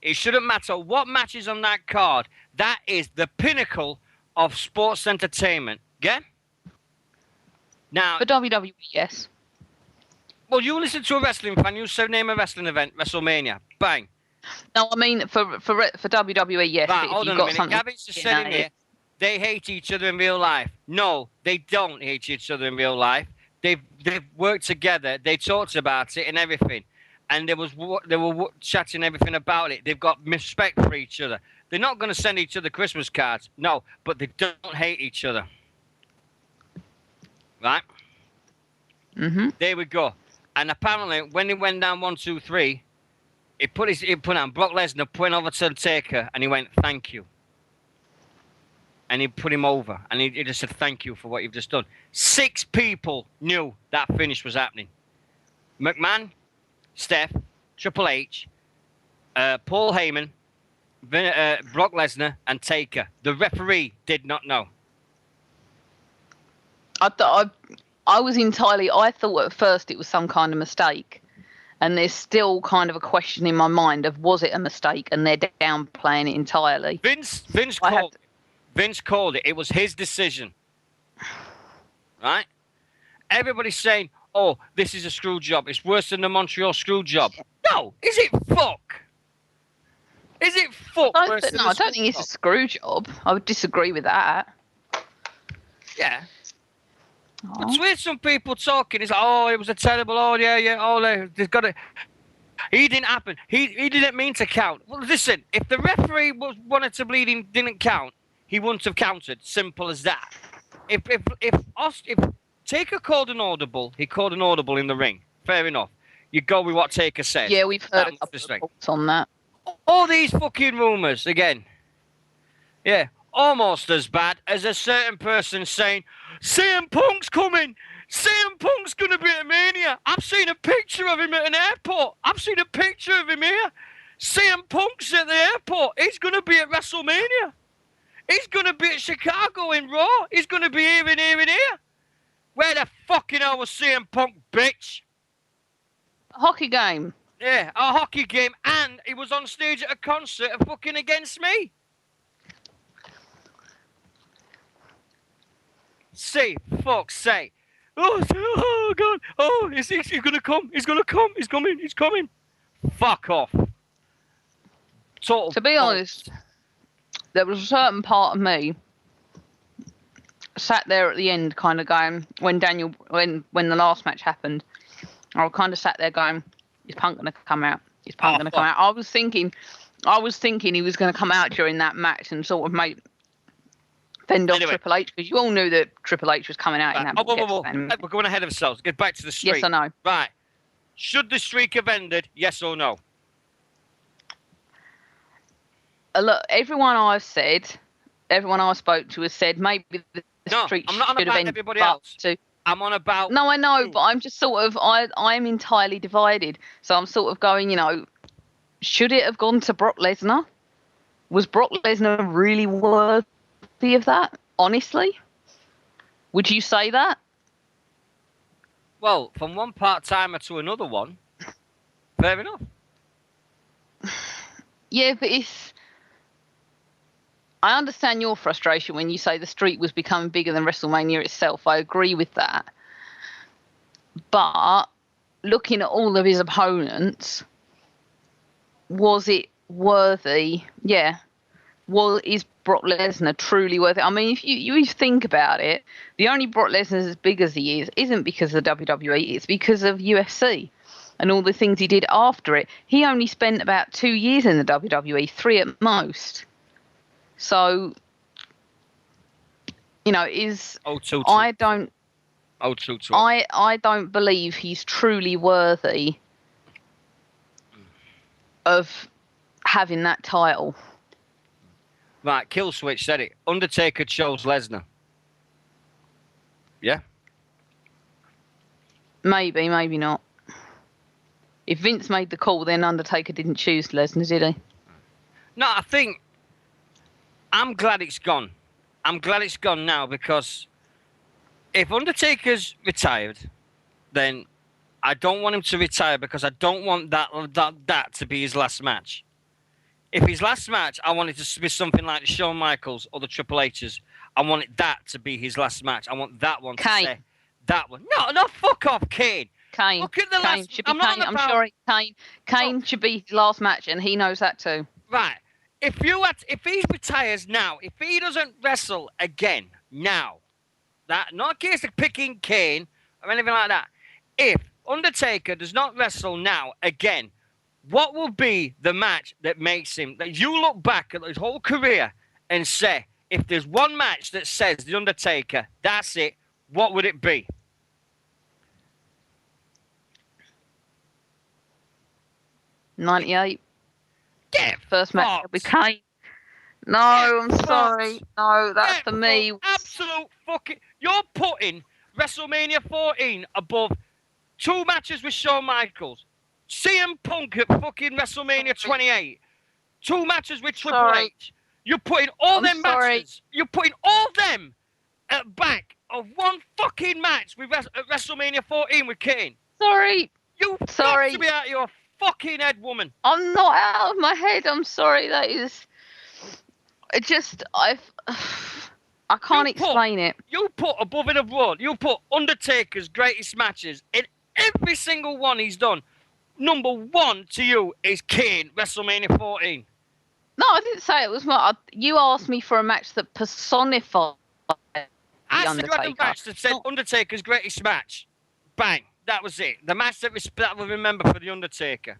It shouldn't matter what match is on that card. That is the pinnacle of sports entertainment. Yeah? Now, For WWE, yes. well, you listen to a wrestling fan, you say name a wrestling event, WrestleMania. Bang. No, I mean for WWE, yes. Right, If hold you've on a got minute. something, Gavin's just said in here, they hate each other in real life. No, they don't hate each other in real life. They've worked together. They talked about it and everything, and they were chatting everything about it. They've got respect for each other. They're not going to send each other Christmas cards, no, but they don't hate each other. Right? There we go. And apparently, when it went down 1, 2, 3, he put on Brock Lesnar, put him over to the Taker, and he went, thank you. And he put him over, and he just said, thank you for what you've just done. 6 people knew that finish was happening. McMahon, Steph, Triple H, Paul Heyman, Brock Lesnar, and Taker. The referee did not know. I was entirely. I thought at first it was some kind of mistake, and there's still kind of a question in my mind of was it a mistake, and they're downplaying it entirely. Vince called it. It was his decision. Right? Everybody's saying, oh, this is a screw job. It's worse than the Montreal screw job. No, is it fuck? Is it fuck worse than I don't think it's a screw job. I would disagree with that. Yeah. It's weird some people talking. It's like, oh, it was a terrible, oh, yeah, oh, they've got it. He didn't happen. He didn't mean to count. Well, listen, if the referee wanted to bleed him, didn't count, he wouldn't have counted. Simple as that. If Taker called an audible, he called an audible in the ring. Fair enough. You go with what Taker said. Yeah, we've heard a couple of reports on that. All these fucking rumours, again. Yeah, almost as bad as a certain person saying, CM Punk's coming. CM Punk's going to be at Mania. I've seen a picture of him at an airport. I've seen a picture of him here. CM Punk's at the airport. He's going to be at WrestleMania. He's going to be at Chicago in Raw. He's going to be here and here and here. Where the fucking hell was CM Punk, bitch? A hockey game. Yeah, a hockey game. And he was on stage at a concert and fucking against me. Say, fuck's sake. Oh, God. Oh, he's going to come. He's going to come. He's coming. He's coming. Fuck off. To be honest, there was a certain part of me sat there at the end kind of going, when the last match happened, I kind of sat there going, is Punk going to come out? Is Punk going to come out? I was thinking he was going to come out during that match and sort of fend off Triple H, because you all knew that Triple H was coming out in that match. We're going ahead of ourselves. Get back to the streak. Yes, I know. Right. Should the streak have ended? Yes or no? Look, everyone I spoke to has said maybe the streak should have ended. Everybody else. I'm on about. No, I know, but I'm just sort of I'm entirely divided. So I'm sort of going, should it have gone to Brock Lesnar? Was Brock Lesnar really worthy of that? Honestly, would you say that? Well, from one part-timer to another one, fair enough. Yeah, but I understand your frustration when you say the streak was becoming bigger than WrestleMania itself. I agree with that. But looking at all of his opponents, was it worthy? Yeah. Well, is Brock Lesnar truly worth it? I mean, if you think about it, the only Brock Lesnar as big as he is isn't because of the WWE, it's because of UFC and all the things he did after it. He only spent about 2 years in the WWE, 3 at most. So, I don't believe he's truly worthy of having that title. Right, Killswitch said it. Undertaker chose Lesnar. Yeah? Maybe, maybe not. If Vince made the call, then Undertaker didn't choose Lesnar, did he? No, I think I'm glad it's gone. I'm glad it's gone now because if Undertaker's retired, then I don't want him to retire because I don't want that to be his last match. If his last match, I want it to be something like the Shawn Michaels or the Triple H's. I want that to be his last match. I want that one to say that one. No, fuck off, Kane. Kane. Look at the Kane last. should be I'm Kane. not I'm sorry, Kane. Kane should be his last match, and he knows that too. Right. If he retires now, if he doesn't wrestle again now, that not a case of picking Kane or anything like that. If Undertaker does not wrestle now again, what will be the match that makes him that you look back at his whole career and say, if there's one match that says the Undertaker, that's it, what would it be? '98. Get First match fucked. with Kane. No, I'm sorry. No, that's for me. Absolute fucking. You're putting WrestleMania 14 above 2 matches with Shawn Michaels, CM Punk at fucking WrestleMania 28, 2 matches with Triple H. You're putting all them matches. You're putting all them at back of one fucking match with at WrestleMania 14 with Kane. Sorry. You got to be out of your fucking head, woman. I'm not out of my head. I'm sorry. That is. It just I can't explain it. You put above and abroad. You put Undertaker's greatest matches in every single one he's done. Number 1 to you is Kane, WrestleMania 14. No, I didn't say it was my. You asked me for a match that personified the I Undertaker. said you had a match that said Undertaker's greatest match. Bang. That was it. The match that we'll remember for the Undertaker.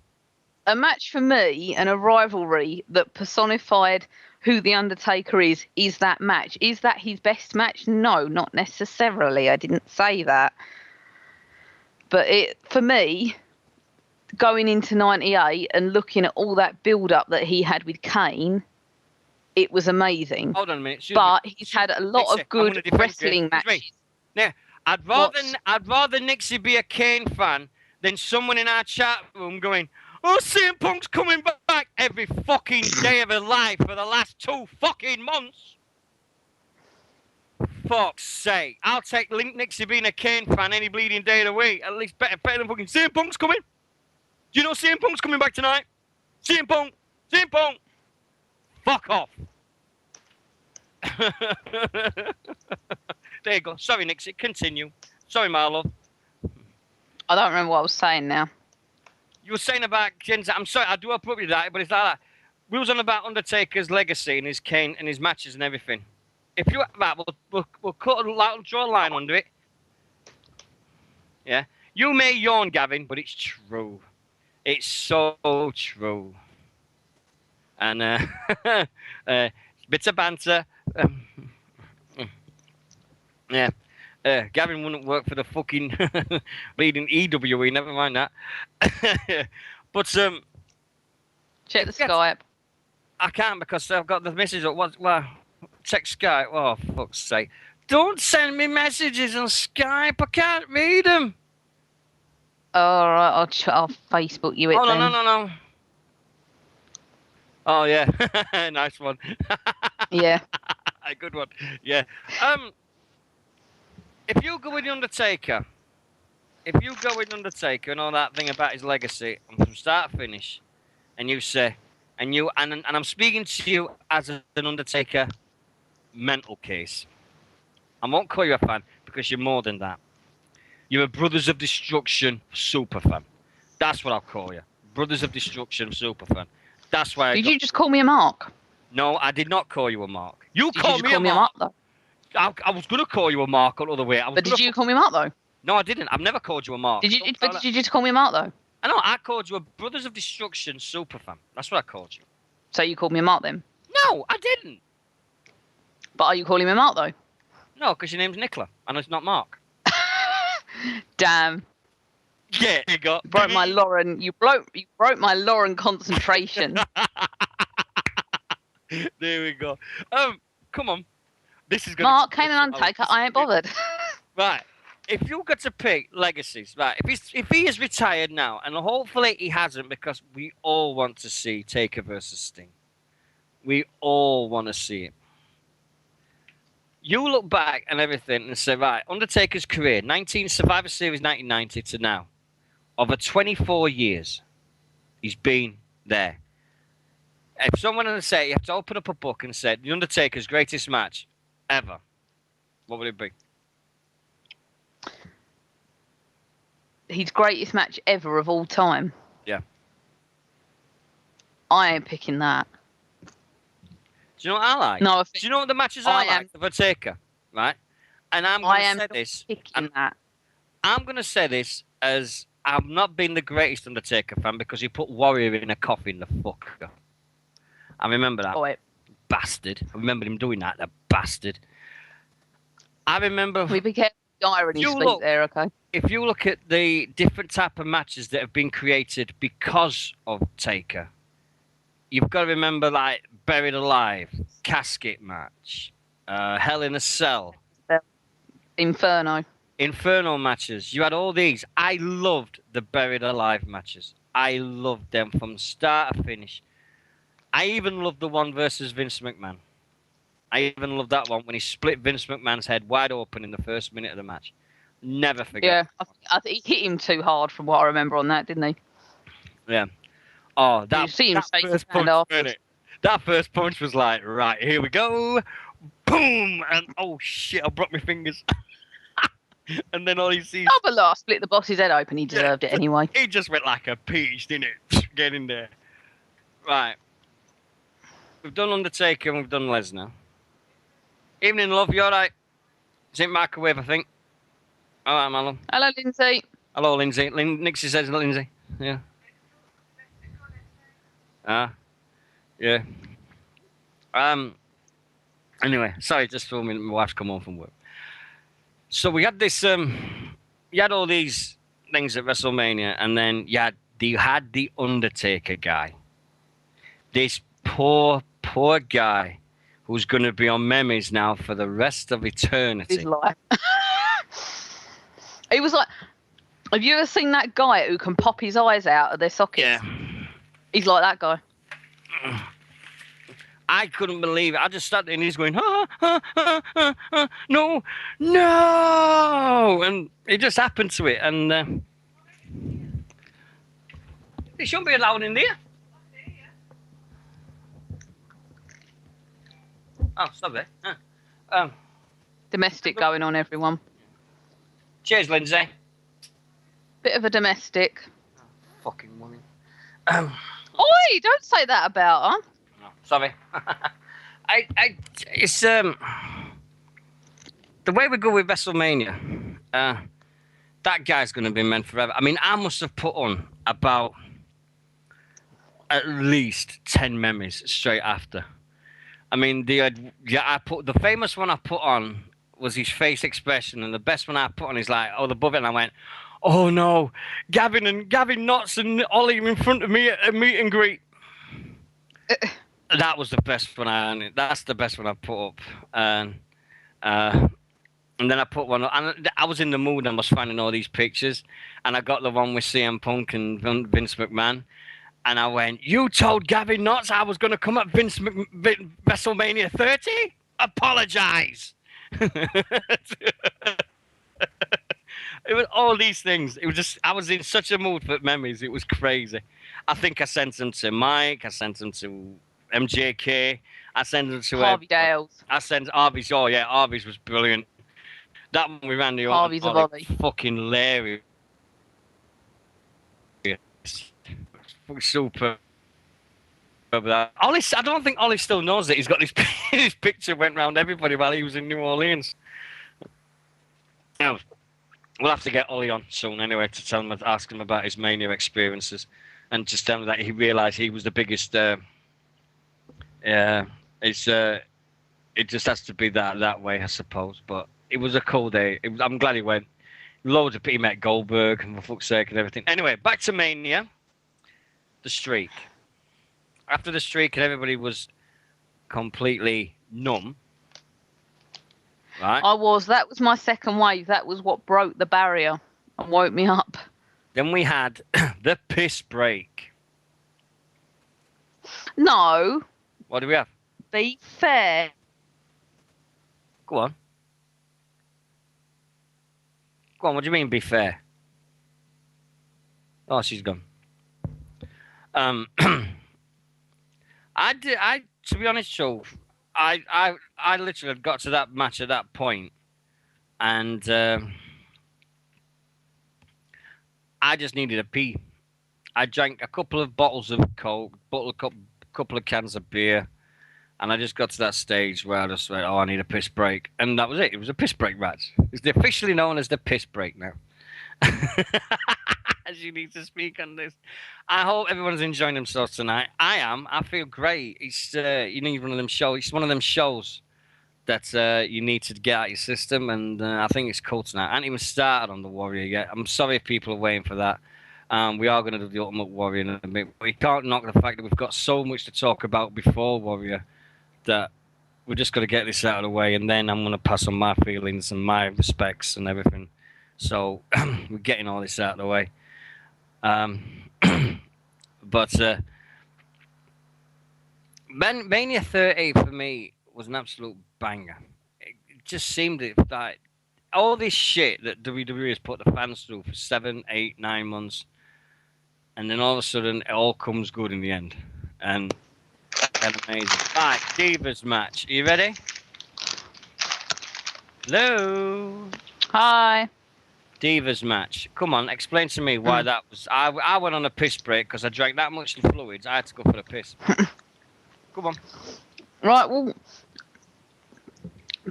A match for me and a rivalry that personified who the Undertaker is that match. Is that his best match? No, not necessarily. I didn't say that. But for me, going into '98 and looking at all that build-up that he had with Kane, it was amazing. Hold on a minute. But he's had a lot of good wrestling matches. Yeah, I'd rather Nixy be a Kane fan than someone in our chat room going, "Oh, CM Punk's coming back every fucking day of his life for the last 2 fucking months." Fuck's sake. I'll take Nixy being a Kane fan any bleeding day of the week. At least better than fucking CM Punk's coming. Do you know CM Punk's coming back tonight? CM Punk. Fuck off. There you go. Sorry, Nixy. Continue. Sorry, my love. I don't remember what I was saying now. You were saying about Ken's. I'm sorry, I do appropriate that, but it's like that. We was on about Undertaker's legacy and his Kane and his matches and everything. If you right, we'll cut draw a line under it. Yeah, you may yawn, Gavin, but it's true. It's so true. And bits of banter. Yeah. Gavin wouldn't work for the fucking leading EWE, never mind that. But check the Skype. I can't because I've got the message up. Well, text Skype. Oh, fuck's sake. Don't send me messages on Skype. I can't read them. All right, I'll Facebook you it then. No. Oh, yeah. Nice one. Yeah. A good one. Yeah. If you go with The Undertaker, and all that thing about his legacy, and from start to finish, and you say, and I'm speaking to you as an Undertaker mental case. I won't call you a fan because you're more than that. You're a Brothers of Destruction super fan. That's what I'll call you. Brothers of Destruction super fan. That's why. Did you just call me a mark? No, I did not call you a mark. You did called you me call a me mark. though? I was going to call you a mark all the way. But did you call me a mark though? No, I didn't. I've never called you a mark. Did you just call me a mark though? I know. I called you a Brothers of Destruction super fan. That's what I called you. So you called me a mark then? No, I didn't. But are you calling me a mark though? No, because your name's Nicola and it's not Mark. Damn. Yeah, you got. You broke my Lauren. You broke my Lauren concentration. There we go. Come on. This is gonna Mark, take Kane us and Undertaker. I ain't bothered. right. If you got to pick legacies, right? If he is retired now, and hopefully he hasn't, because we all want to see Taker versus Sting. We all want to see it. You look back and everything and say, right, Undertaker's career, 19 Survivor Series 1990 to now, over 24 years, he's been there. If someone had said you have to open up a book and said the Undertaker's greatest match ever, what would it be? His greatest match ever of all time. Yeah. I ain't picking that. Do you know what I like? No, Do you know what the matches I like of a Taker? Right? And I'm going to say this. Picking that. I'm going to say this as I've not been the greatest Undertaker fan because he put Warrior in a coffin, the fucker. I remember that. Oh, bastard. I remember him doing that, the bastard. I remember. We be careful with the irony speak there, okay? If you look at the different type of matches that have been created because of Taker, you've got to remember like Buried Alive, Casket Match, Hell in a Cell, Inferno matches. You had all these. I loved the Buried Alive matches. I loved them from start to finish. I even loved the one versus Vince McMahon. I even loved that one when he split Vince McMahon's head wide open in the first minute of the match. Never forget. Yeah, I think he hit him too hard from what I remember on that, didn't he? Yeah. Oh, you see him that first punch, that first punch was like, right, here we go. Boom! And oh shit, I broke my fingers. And then all he sees... Oh, but last split the boss's head open. He deserved it anyway. He just went like a peach, didn't it? Get in there. Right. We've done Undertaker and we've done Lesnar. Evening, love. You all right? It's in microwave, I think. All right, Malum. Hello, Lindsay. Hello, Lindsay. Nixy says Lindsay. Yeah. Yeah. Anyway, sorry, just told me my wife's come home from work. So we had this. You had all these things at WrestleMania, and then you had the Undertaker guy. This poor guy who's going to be on memories now for the rest of eternity. His life. He was like, have you ever seen that guy who can pop his eyes out of their sockets? Yeah. He's like that guy. I couldn't believe it. I just started and he's going, no, and it just happened to it. And they shouldn't be allowed in there. Oh, stop there. Domestic going on, everyone. Cheers, Lindsay. Bit of a domestic. Oh, fucking woman. Oi, don't say that about her. No, sorry. It's the way we go with WrestleMania. That guy's going to be meant forever. I mean, I must have put on about at least 10 memories straight after. I mean, the famous one I put on was his face expression, and the best one I put on is like, oh, the above it, and I went, oh no, Gavin Knotts and Ollie in front of me at a meet and greet. That was the best one that's the best one I put up. And then I put one up, and I was in the mood and I was finding all these pictures, and I got the one with CM Punk and Vince McMahon. And I went, you told Gavin Knotts I was going to come at WrestleMania 30? Apologize. It was all these things. It was just, I was in such a mood for memories. It was crazy. I think I sent them to Mike. I sent them to MJK. I sent them to Harvey Dales. I sent Harvey's. Oh yeah, Harvey's was brilliant. That one with Randy Orton. Harvey's a volley. Fucking hilarious. Super. Ollie, I don't think Ollie still knows that he's got his picture went round everybody while he was in New Orleans. Now, we'll have to get Ollie on soon anyway to tell him, ask him about his Mania experiences, and just tell him that he realised he was the biggest. It just has to be that way, I suppose. But it was a cool day. I'm glad he went. Loads of people. He met Goldberg, and for fuck's sake, and everything. Anyway, back to Mania. The streak. After the streak, and everybody was completely numb. Right. That was my second wave. That was what broke the barrier and woke me up. Then we had the piss break. No. What do we have? Be fair. Go on. Go on, what do you mean, be fair? Oh, she's gone. To be honest, Joe, I literally had got to that match at that point, and I just needed a pee. I drank a couple of bottles of Coke, couple of cans of beer, and I just got to that stage where I just went, oh, I need a piss break. And that was it. It was a piss break match. It's officially known as the piss break now. As you need to speak on this. I hope everyone's enjoying themselves tonight. I am. I feel great. It's you need one of them shows. It's one of them shows that you need to get out your system, and I think it's cool tonight. I haven't even started on the Warrior yet. I'm sorry if people are waiting for that. We are going to do the Ultimate Warrior in a bit. We can't knock the fact that we've got so much to talk about before Warrior that we're just going to get this out of the way, and then I'm going to pass on my feelings and my respects and everything. So we're getting all this out of the way. But Mania 30 for me was an absolute banger. It just seemed that all this shit that WWE has put the fans through for 7, 8, 9 months, and then all of a sudden it all comes good in the end. And that's amazing. Right, Divas match. Are you ready? Hello. Hi. Divas match. Come on, explain to me why that was. I went on a piss break because I drank that much fluids. I had to go for the piss. Come on. Right, well,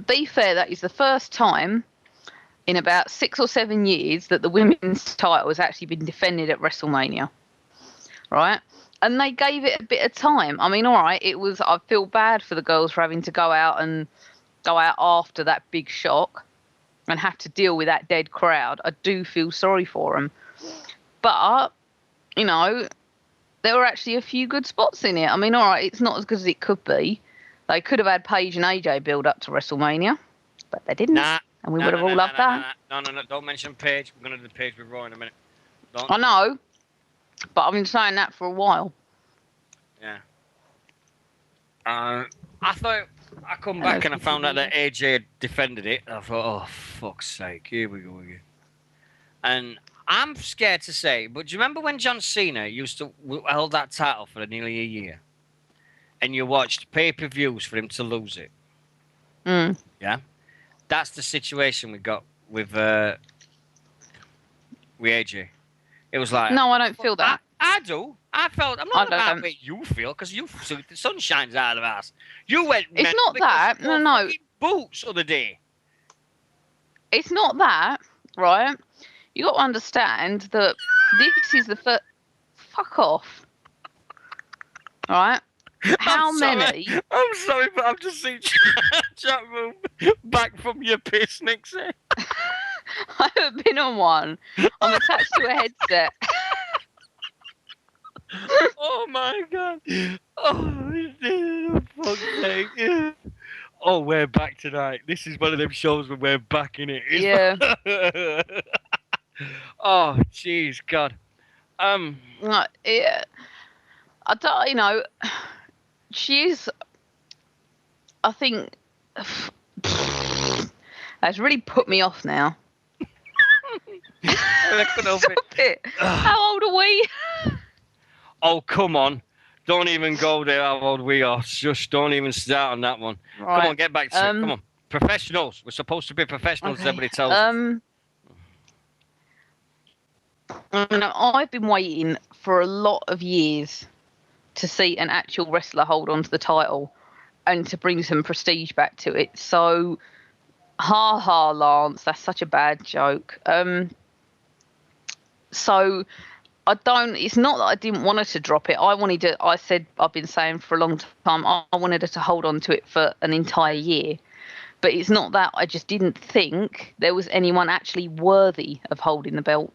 be fair, that is the first time in about 6 or 7 years that the women's title has actually been defended at WrestleMania. Right? And they gave it a bit of time. I mean, all right, I feel bad for the girls for having to go out after that big shock and have to deal with that dead crowd. I do feel sorry for them. But, you know, there were actually a few good spots in it. I mean, all right, it's not as good as it could be. They could have had Paige and AJ build up to WrestleMania, but they didn't. And we would have all loved that. No, don't mention Paige. We're going to do Paige with Raw in a minute. Don't. I know, but I've been saying that for a while. Yeah. I thought I come back and I found out that AJ had defended it. I thought, oh, fuck's sake, here we go again. And I'm scared to say, but do you remember when John Cena used to hold that title for nearly a year? And you watched pay-per-views for him to lose it? Mm. Yeah? That's the situation we got with AJ. It was like... No, I don't feel that. I do. I felt... I'm not about what you feel, because you... So the sun shines out of us. You went... It's not that. No. Boots other day. It's not that, right? You got to understand that this is the first... Fuck off. Right? How many? I'm sorry, but I've just seen chat room back from your piss, Nixy. I haven't been on one. I'm attached to a headset. Oh my god. Oh, fuck's sake. Oh, we're back tonight. This is one of them shows where we're back in it. Yeah. Oh, jeez, God. Yeah. I don't, you know, she's, I think, that's really put me off now. Stop it. How old are we? Oh, come on. Don't even go there how old we are. Just don't even start on that one. Right. Come on, get back to it. Come on. Professionals. We're supposed to be professionals, okay. Everybody tells us. I've been waiting for a lot of years to see an actual wrestler hold on to the title and to bring some prestige back to it. So, ha, Lance, that's such a bad joke. So, it's not that I didn't want her to drop it. I've been saying for a long time, I wanted her to hold on to it for an entire year. But it's not that. I just didn't think there was anyone actually worthy of holding the belt.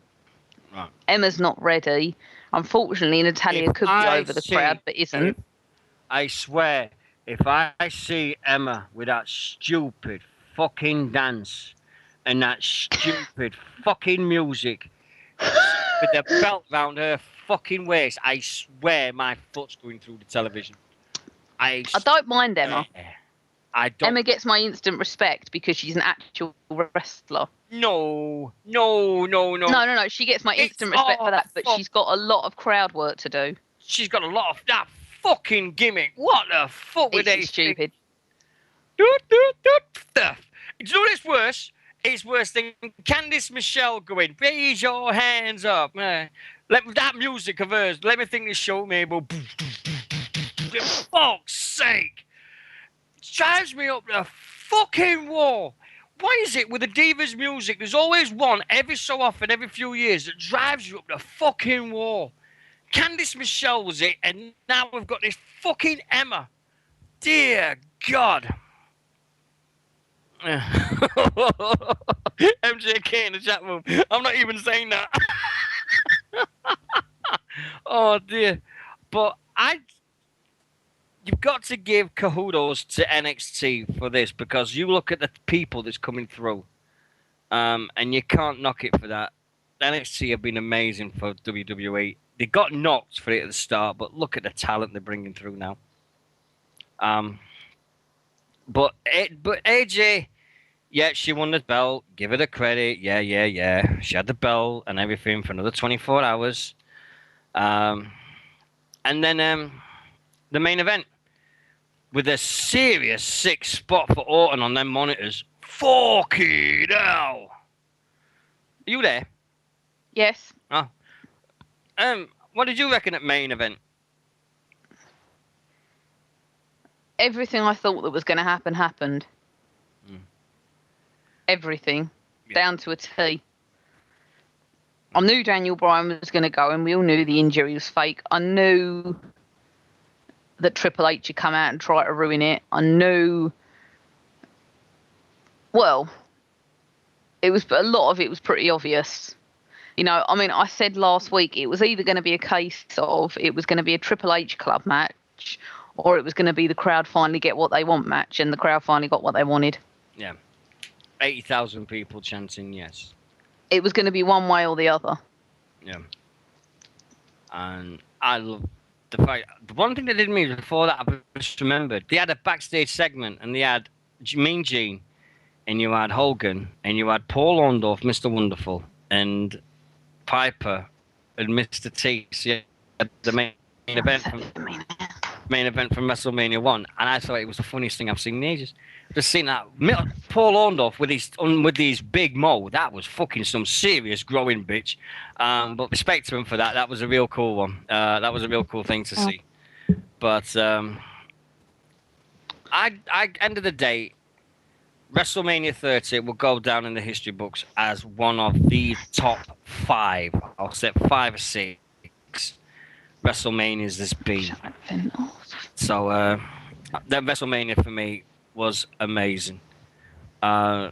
Right. Emma's not ready. Unfortunately, Natalia If could be I over the crowd, see, but if isn't. I swear, if I see Emma with that stupid fucking dance and that stupid fucking music with the belt round her fucking waist, I swear my foot's going through the television. I I don't mind Emma. swear. I don't. Emma gets my instant respect because she's an actual wrestler. No, no, no, no. No. She gets my It's instant respect for that, but fuck. she's got a lot of crowd work to do. She's got a lot of that fucking gimmick. What the fuck with It's that? stupid. Do you know what's worse? It's worse than Candice Michelle going, raise your hands up. Let that music of hers, let me think this show, Mabel. For fuck's sake. It drives me up the fucking wall. Why is it with the Divas music, there's always one every so often, every few years, that drives you up the fucking wall? Candice Michelle was it, and now we've got this fucking Emma. Dear God. MJK in the chat room. I'm not even saying that. Oh dear. But you've got to give kudos to NXT for this, because you look at the people that's coming through, and you can't knock it for that. NXT have been amazing for WWE. They got knocked for it at the start, but look at the talent they're bringing through now. But AJ, yeah, she won the belt. Give her the credit. Yeah. She had the belt and everything for another 24 hours. And then the main event with a serious 6 spot for Orton on them monitors. Fucking hell! Are you there? Yes. Oh. What did you reckon at main event? Everything I thought that was going to happen happened. Everything. Yeah. Down to a T. I knew Daniel Bryan was going to go, and we all knew the injury was fake. I knew that Triple H had come out and tried to ruin it. I knew. Well, a lot of it was pretty obvious. You know, I mean, I said last week it was either going to be a case of it was going to be a Triple H club match, or it was going to be the crowd finally get what they want match, and the crowd finally got what they wanted. Yeah. 80,000 people chanting yes. It was going to be one way or the other. Yeah. And I love the fact. The one thing they did me before that, I just remembered, they had a backstage segment, and they had Mean Gene, and you had Hogan, and you had Paul Orndorff, Mr. Wonderful, and Piper, and Mr. T. So you had the main event from WrestleMania 1, and I thought it was the funniest thing I've seen in ages. Just seeing that Paul Orndorff with his big mo, that was fucking some serious growing bitch. But respect to him for that. That was a real cool one. That was a real cool thing to see. But end of the day, WrestleMania 30 will go down in the history books as one of the top 5. I'll say 5 or 6 WrestleManias there's been. So that WrestleMania for me was amazing. I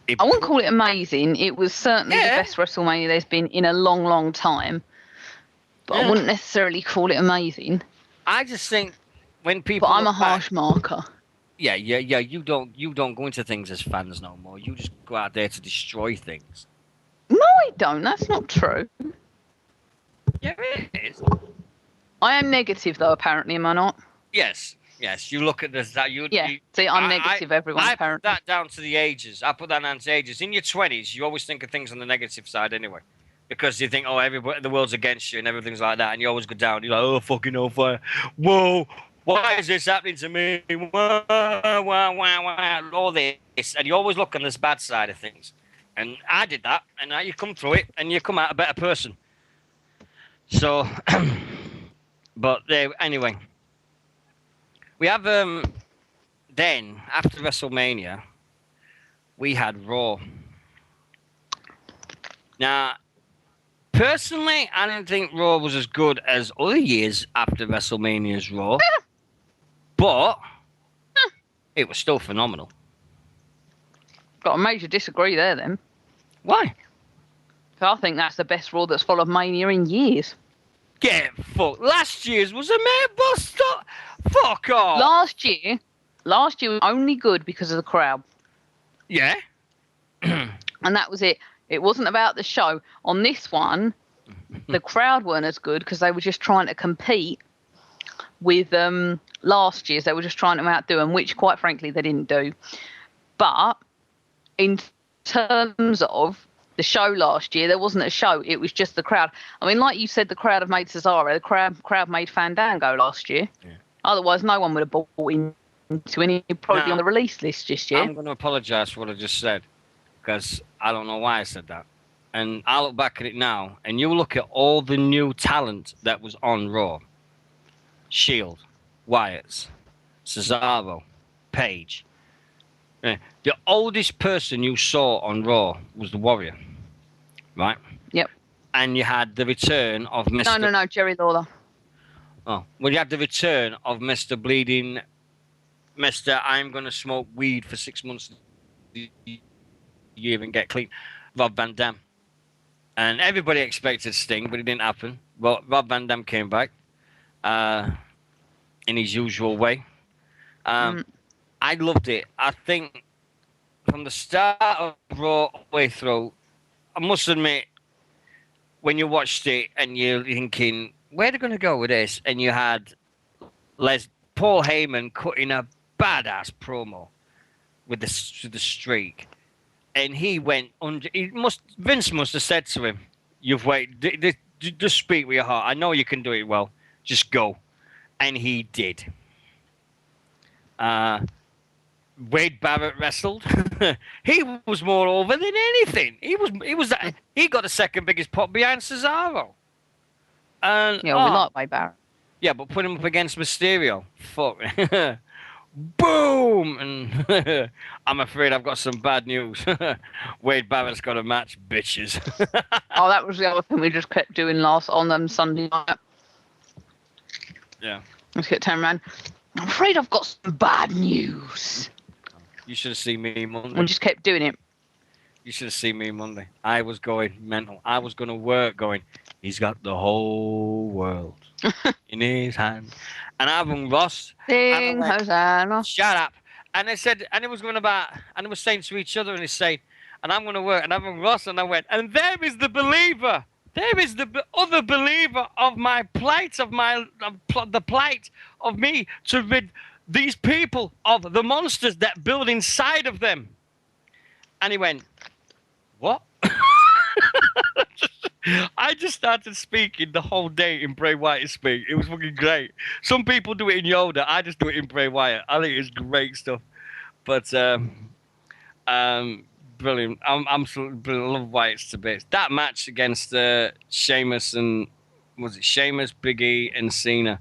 wouldn't call it amazing. It was certainly the best WrestleMania there's been in a long, long time. But I wouldn't necessarily call it amazing. I just think when people. But I'm a harsh marker. Yeah. You don't go into things as fans no more. You just go out there to destroy things. No, I don't. That's not true. Yeah, it is. I am negative though. Apparently, am I not? Yes. You look at this. See, I'm negative. Everyone apparently. I put that down to the ages. I put that down to the ages. In your 20s, you always think of things on the negative side anyway, because you think, oh, everybody, the world's against you and everything's like that, and you always go down. You're like, oh, fucking hellfire. Whoa, why is this happening to me? All this, and you always look on this bad side of things. And I did that, and now you come through it, and you come out a better person. So, but anyway. We have, then, after WrestleMania, we had Raw. Now, personally, I didn't think Raw was as good as other years after WrestleMania's Raw. But it was still phenomenal. Got a major disagree there then. Why? I think that's the best Raw that's followed Mania in years. Get fucked. Last year's was a mere bust. Fuck off. Last year was only good because of the crowd. Yeah. And that was it. It wasn't about the show. On this one, the crowd weren't as good because they were just trying to compete with last year's. They were just trying to outdo them, which, quite frankly, they didn't do. But in terms of the show last year, there wasn't a show. It was just the crowd. I mean, like you said, the crowd have made Cesaro. The crowd made Fandango last year. Yeah. Otherwise, no one would have bought into any. Probably on the release list just yet. I'm going to apologise for what I just said because I don't know why I said that. And I look back at it now, and you look at all the new talent that was on Raw. Shield, Wyatt's, Cesaro, Paige. Yeah. The oldest person you saw on Raw was the Warrior, right? Yep. And you had the return of Mr. No, Jerry Lawler. Oh, well, you had the return of Mr. Bleeding, Mr. I'm going to smoke weed for 6 months a year and get clean, Rob Van Dam. And everybody expected Sting, but it didn't happen. Well, Rob Van Dam came back in his usual way. I loved it. I think from the start of Raw all the way through, I must admit, when you watched it and you're thinking, where are they going to go with this? And you had Paul Heyman cutting a badass promo with the streak. And he went under. Vince must have said to him, "You've waited. Just speak with your heart. I know you can do it well. Just go." And he did. Wade Barrett wrestled. He was more over than anything. He got the second biggest pop behind Cesaro. And yeah, we like Wade Barrett. Yeah, but put him up against Mysterio. Fuck. Boom! And I'm afraid I've got some bad news. Wade Barrett's got a match, bitches. Oh, that was the other thing we just kept doing on Sunday night. Yeah. Let's get turn around. I'm afraid I've got some bad news. You should have seen me Monday. We just kept doing it. You should have seen me Monday. I was going mental. I was going to work going, he's got the whole world in his hand. And I rung Ross. Sing Hosanna. Shut up. And I said, and it was going about, and it was saying to each other, and he's saying, and I'm going to work. And I rung Ross, and I went, and there is the believer. There is the other believer of my plight, the plight of me to rid these people of the monsters that build inside of them. And he went, what? I just started speaking the whole day in Bray Wyatt speak. It was fucking great. Some people do it in Yoda. I just do it in Bray Wyatt. I think it's great stuff. But brilliant. I'm absolutely brilliant. I love Wyatt's to bits. That match against Sheamus and was it Sheamus, Big E, and Cena.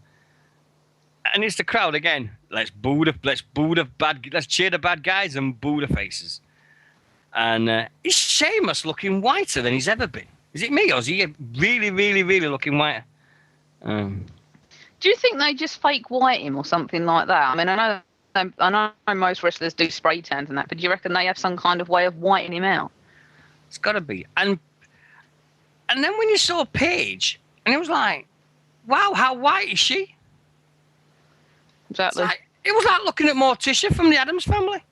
And it's the crowd again. Let's cheer the bad guys and boo the faces. And is Sheamus looking whiter than he's ever been? Is it me or is he really, really, really looking whiter? Do you think they just fake white him or something like that? I mean, I know most wrestlers do spray tans and that, but do you reckon they have some kind of way of whitening him out? It's got to be. And then when you saw Paige, and it was like, wow, how white is she? Exactly. It was like looking at Morticia from the Addams Family.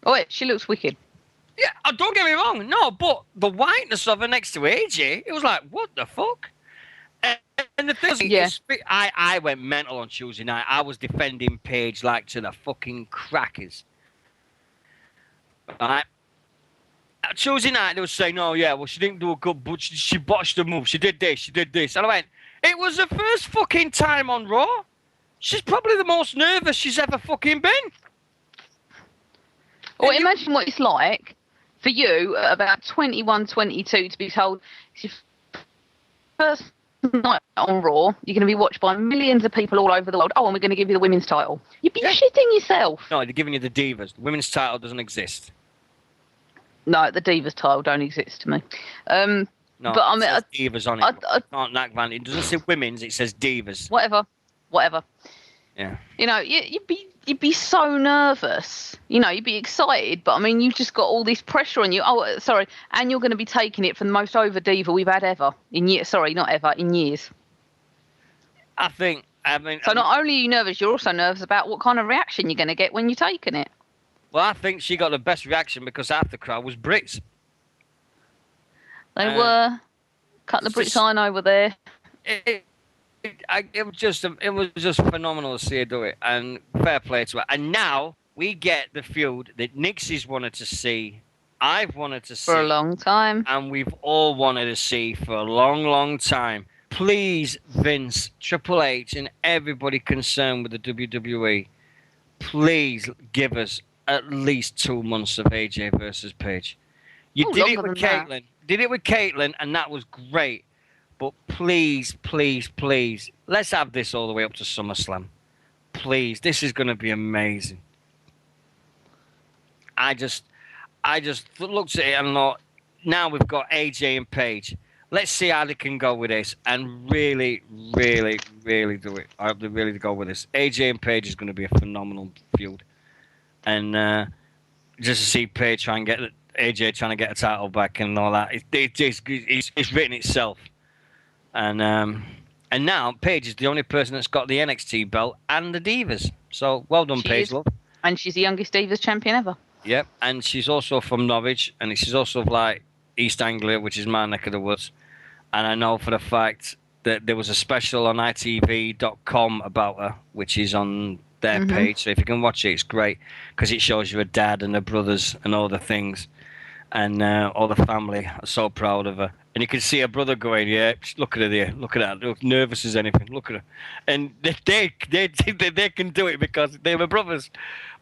Oh, wait, she looks wicked. Yeah, don't get me wrong. No, but the whiteness of her next to AJ, it was like, what the fuck? And the thing is, I went mental on Tuesday night. I was defending Paige like to the fucking crackers. Right? Tuesday night, they were saying, oh, yeah, well, she didn't do a good, but she botched the move. She did this. And I went, it was the first fucking time on Raw. She's probably the most nervous she's ever fucking been. Well, imagine what it's like for you at about 21, 22 to be told it's your first night on Raw. You're going to be watched by millions of people all over the world. Oh, and we're going to give you the women's title. You'd be shitting yourself. No, they're giving you the Divas. The women's title doesn't exist. No, the Divas title don't exist to me. No, but I mean, it says Divas on it. Not Knack Van. It doesn't say women's. It says Divas. Whatever. Yeah. You know, you'd be you'd be so nervous. You know, you'd be excited, but I mean, you've just got all this pressure on you. Oh, sorry, and you're going to be taking it for the most over diva we've had ever in years. Sorry, not ever, in years. I mean, So not only are you nervous, you're also nervous about what kind of reaction you're going to get when you're taking it. well, I think she got the best reaction because half the crowd was Brits. They were. Cut the Brits I know were there. It was just phenomenal to see her do it, and fair play to her. And now we get the feud that Nixie's wanted to see, I've wanted to see For a long time. and we've all wanted to see for a long, long time. Please, Vince, Triple H, and everybody concerned with the WWE, please give us at least 2 months of AJ versus Paige. You did it with Caitlyn. Did it with Caitlyn, and that was great. But please, please, please, let's have this all the way up to SummerSlam. Please, this is going to be amazing. I just looked at it and thought, now we've got AJ and Paige. Let's see how they can go with this and really, really, really do it. I hope they really go with this. AJ and Paige is going to be a phenomenal feud. And just to see Paige try and get AJ trying to get a title back and all that, it's written itself. And now Paige is the only person that's got the NXT belt and the Divas. So well done, Paige, love. And she's the youngest Divas champion ever. Yep, and she's also from Norwich, and she's also like East Anglia, which is my neck of the woods. And I know for the fact that there was a special on ITV.com about her, which is on their page. So if you can watch it, it's great because it shows you her dad and her brothers and all the things. And all the family are so proud of her. And you can see her brother going, yeah, look at her there. Look at that. Look nervous as anything. Look at her. And they can do it because they're my brothers.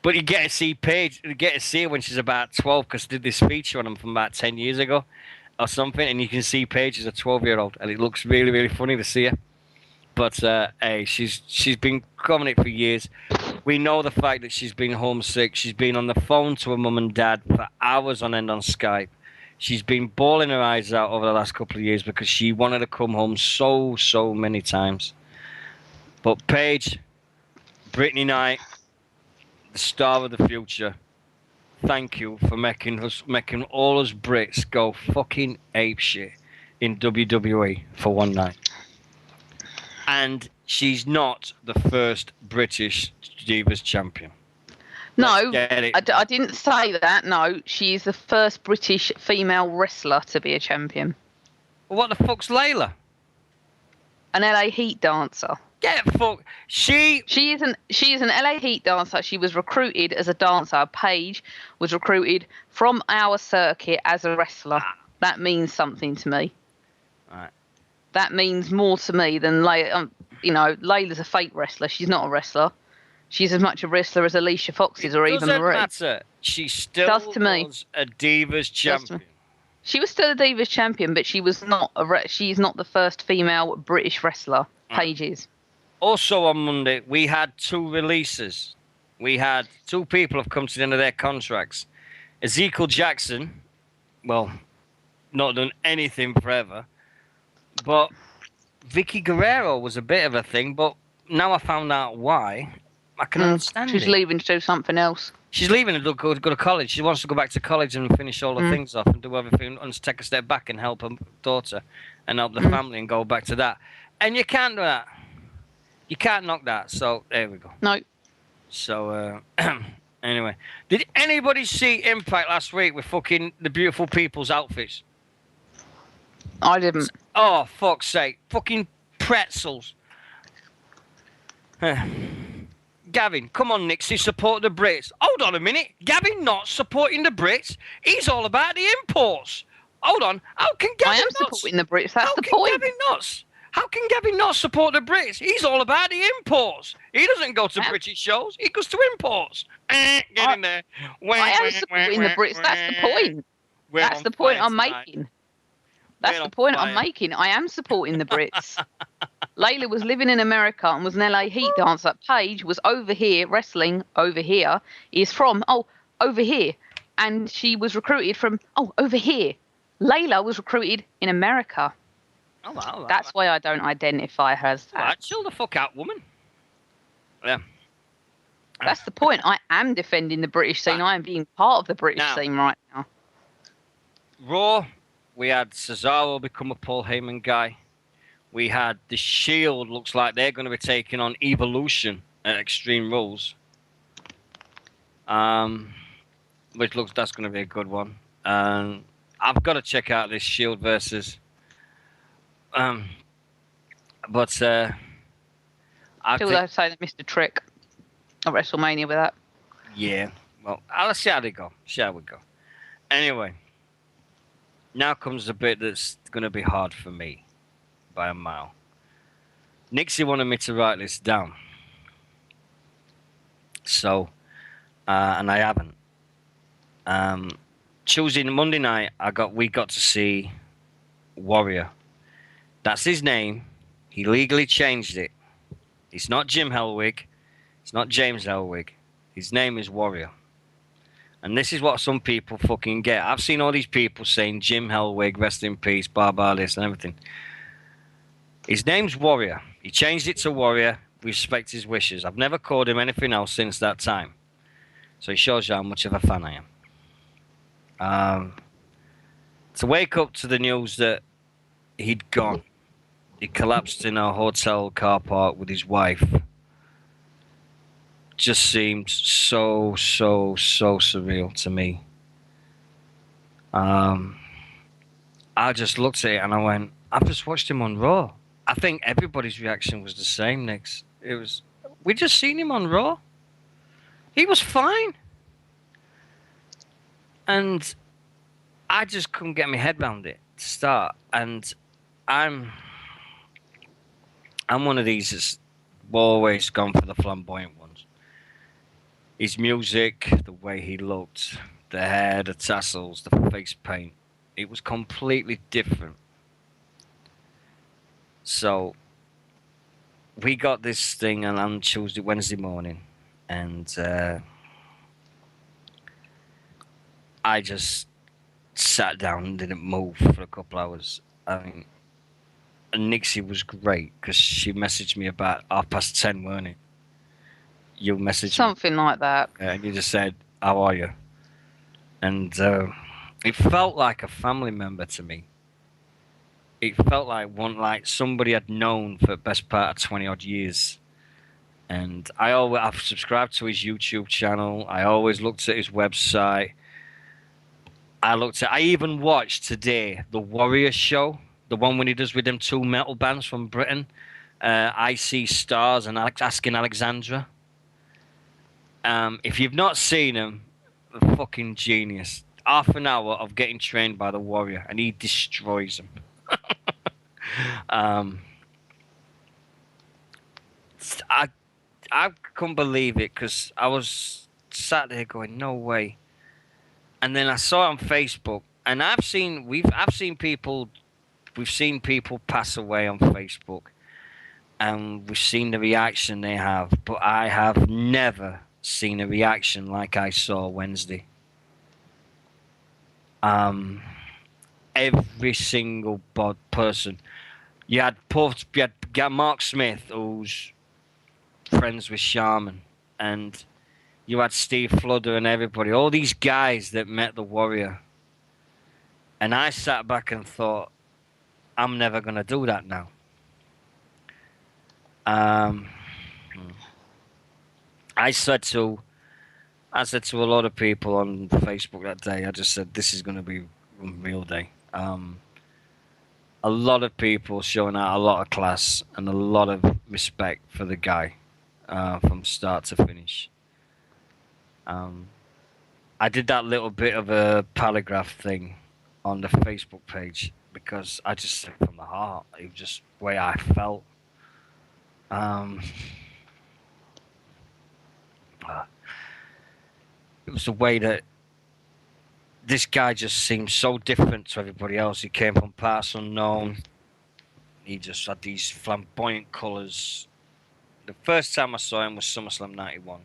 But you get to see Paige, you get to see her when she's about 12 because I did this feature on them from about 10 years ago or something. And you can see Paige as a 12-year-old. And it looks really, really funny to see her. But, hey, she's been coming it for years. We know the fact that she's been homesick. She's been on the phone to her mum and dad for hours on end on Skype. She's been bawling her eyes out over the last couple of years because she wanted to come home so many times. But Paige, Brittany Knight, the star of the future, thank you for making all us Brits go fucking apeshit in WWE for one night. And she's not the first British Divas champion. No, I didn't say that. No, she's the first British female wrestler to be a champion. Well, what the fuck's Layla? An LA Heat dancer. Get fuck. She is an LA Heat dancer. She was recruited as a dancer. Paige was recruited from our circuit as a wrestler. That means something to me. Right. That means more to me than Layla's a fake wrestler. She's not a wrestler. She's as much a wrestler as Alicia Fox is, or even Marie. Doesn't matter. She still was a Divas champion. She was still a Divas champion, but she was not she's not the first female British wrestler. Paige is. Also on Monday, we had 2 releases. We had 2 people have come to the end of their contracts. Ezekiel Jackson, well, not done anything forever, but Vicky Guerrero was a bit of a thing, but now I found out why. I can understand She's leaving to do something else. She's leaving to go to college. She wants to go back to college and finish all the things off and do everything and take a step back and help her daughter and help the family and go back to that. And you can't do that. You can't knock that. So there we go. No. So anyway, did anybody see Impact last week with fucking the beautiful people's outfits? I didn't. Oh, fuck's sake. Fucking pretzels. Gavin, come on, Nixie, support the Brits. Hold on a minute. Gavin not supporting the Brits? He's all about the imports. Hold on. How can Gavin supporting the Brits. That's the point. How can Gavin not support the Brits? He's all about the imports. He doesn't go to British shows. He goes to imports. Get in there. I am supporting the Brits. That's the point. That's the point I'm making. That's the point I'm making. I am supporting the Brits. Layla was living in America and was an LA Heat dancer. Paige was over here, wrestling over here. Is from, over here. And she was recruited from, over here. Layla was recruited in America. Oh, wow. That's why I don't identify her as that. Chill the fuck out, woman. Yeah. That's the point. I am defending the British scene. I am being part of the British Now, scene right now. Raw, we had Cesaro become a Paul Heyman guy. We had the Shield. Looks like they're going to be taking on Evolution at Extreme Rules. Which looks that's going to be a good one. I've got to check out this Shield versus. Um, but I Still, think they say they missed a trick at WrestleMania with that. yeah. Well, let's see how they go. See how we go. Anyway, now comes the bit that's going to be hard for me by a mile. Nixie wanted me to write this down, so and I haven't. Tuesday, Monday night, we got to see Warrior. That's his name. He legally changed it. It's not Jim Hellwig. It's not James Hellwig. His name is Warrior. And this is what some people fucking get. I've seen all these people saying Jim Hellwig, rest in peace, blah, blah, this and everything. His name's Warrior. He changed it to Warrior. We respect his wishes. I've never called him anything else since that time. So it shows you how much of a fan I am. To wake up to the news that he'd gone, he collapsed in a hotel car park with his wife, just seemed so surreal to me. I just looked at it and I went, I've just watched him on Raw. I think everybody's reaction was the same, Nix. We just seen him on Raw. He was fine. And I just couldn't get my head around it to start. And I'm one of these that's always gone for the flamboyant ones. His music, the way he looked, the hair, the tassels, the face paint, it was completely different. So we got this thing on Wednesday morning, and I just sat down and didn't move for a couple hours. I mean, and Nixie was great because she messaged me about 10:30, weren't it? You messaged Something like that. and you just said, "How are you?" And it felt like a family member to me. It felt like somebody I'd known for the best part of 20 odd years. And I've subscribed to his YouTube channel. I always looked at his website. I even watched today the Warrior show, the one when he does with them two metal bands from Britain, IC Stars and Asking Alexandra. If you've not seen him, a fucking genius. Half an hour of getting trained by the Warrior, and he destroys him. I couldn't believe it because I was sat there going, no way. And then I saw it on Facebook, and we've seen people pass away on Facebook, and we've seen the reaction they have, but I have never seen a reaction like I saw Wednesday. Every single person. You had Mark Smith, who's friends with Sharman, and you had Steve Fludder and everybody, all these guys that met the Warrior. And I sat back and thought, I'm never going to do that now. I said to a lot of people on Facebook that day, I just said, this is going to be a real day. A lot of people showing out a lot of class and a lot of respect for the guy from start to finish. I did that little bit of a paragraph thing on the Facebook page because I just said from the heart. It was just the way I felt. It was the way that this guy just seemed so different to everybody else. He came from parts unknown. He just had these flamboyant colours. The first time I saw him was SummerSlam 91.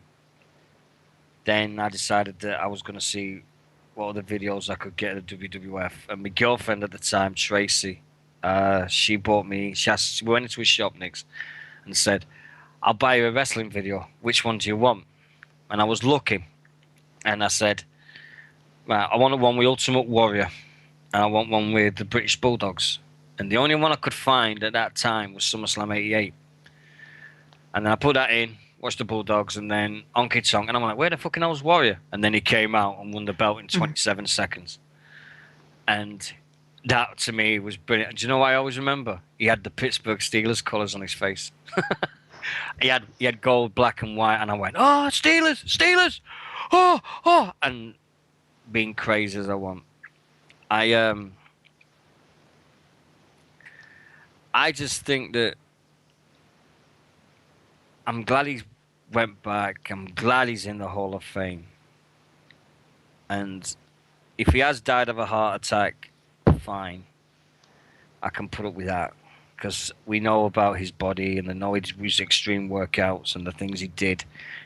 Then I decided that I was going to see what other videos I could get at the WWF. And my girlfriend at the time, Tracy, she bought me, we went into a shop, Nix, and said, I'll buy you a wrestling video. Which one do you want? and I was lucky. And I said, right, I want one with Ultimate Warrior, and I want one with the British Bulldogs. And the only one I could find at that time was SummerSlam '88. And then I put that in, watched the Bulldogs, and then Honky Tonk, and I'm like, where the fucking hell's Warrior? And then he came out and won the belt in 27 seconds. And that to me was brilliant. Do you know what I always remember? He had the Pittsburgh Steelers colours on his face. He had gold, black, and white, and I went, oh, Steelers, Steelers, oh, and being crazy as I want. I just think that I'm glad he went back. I'm glad he's in the Hall of Fame. And if he has died of a heart attack, fine. I can put up with that. Because we know about his body and the knowledge of his extreme workouts and the things he did.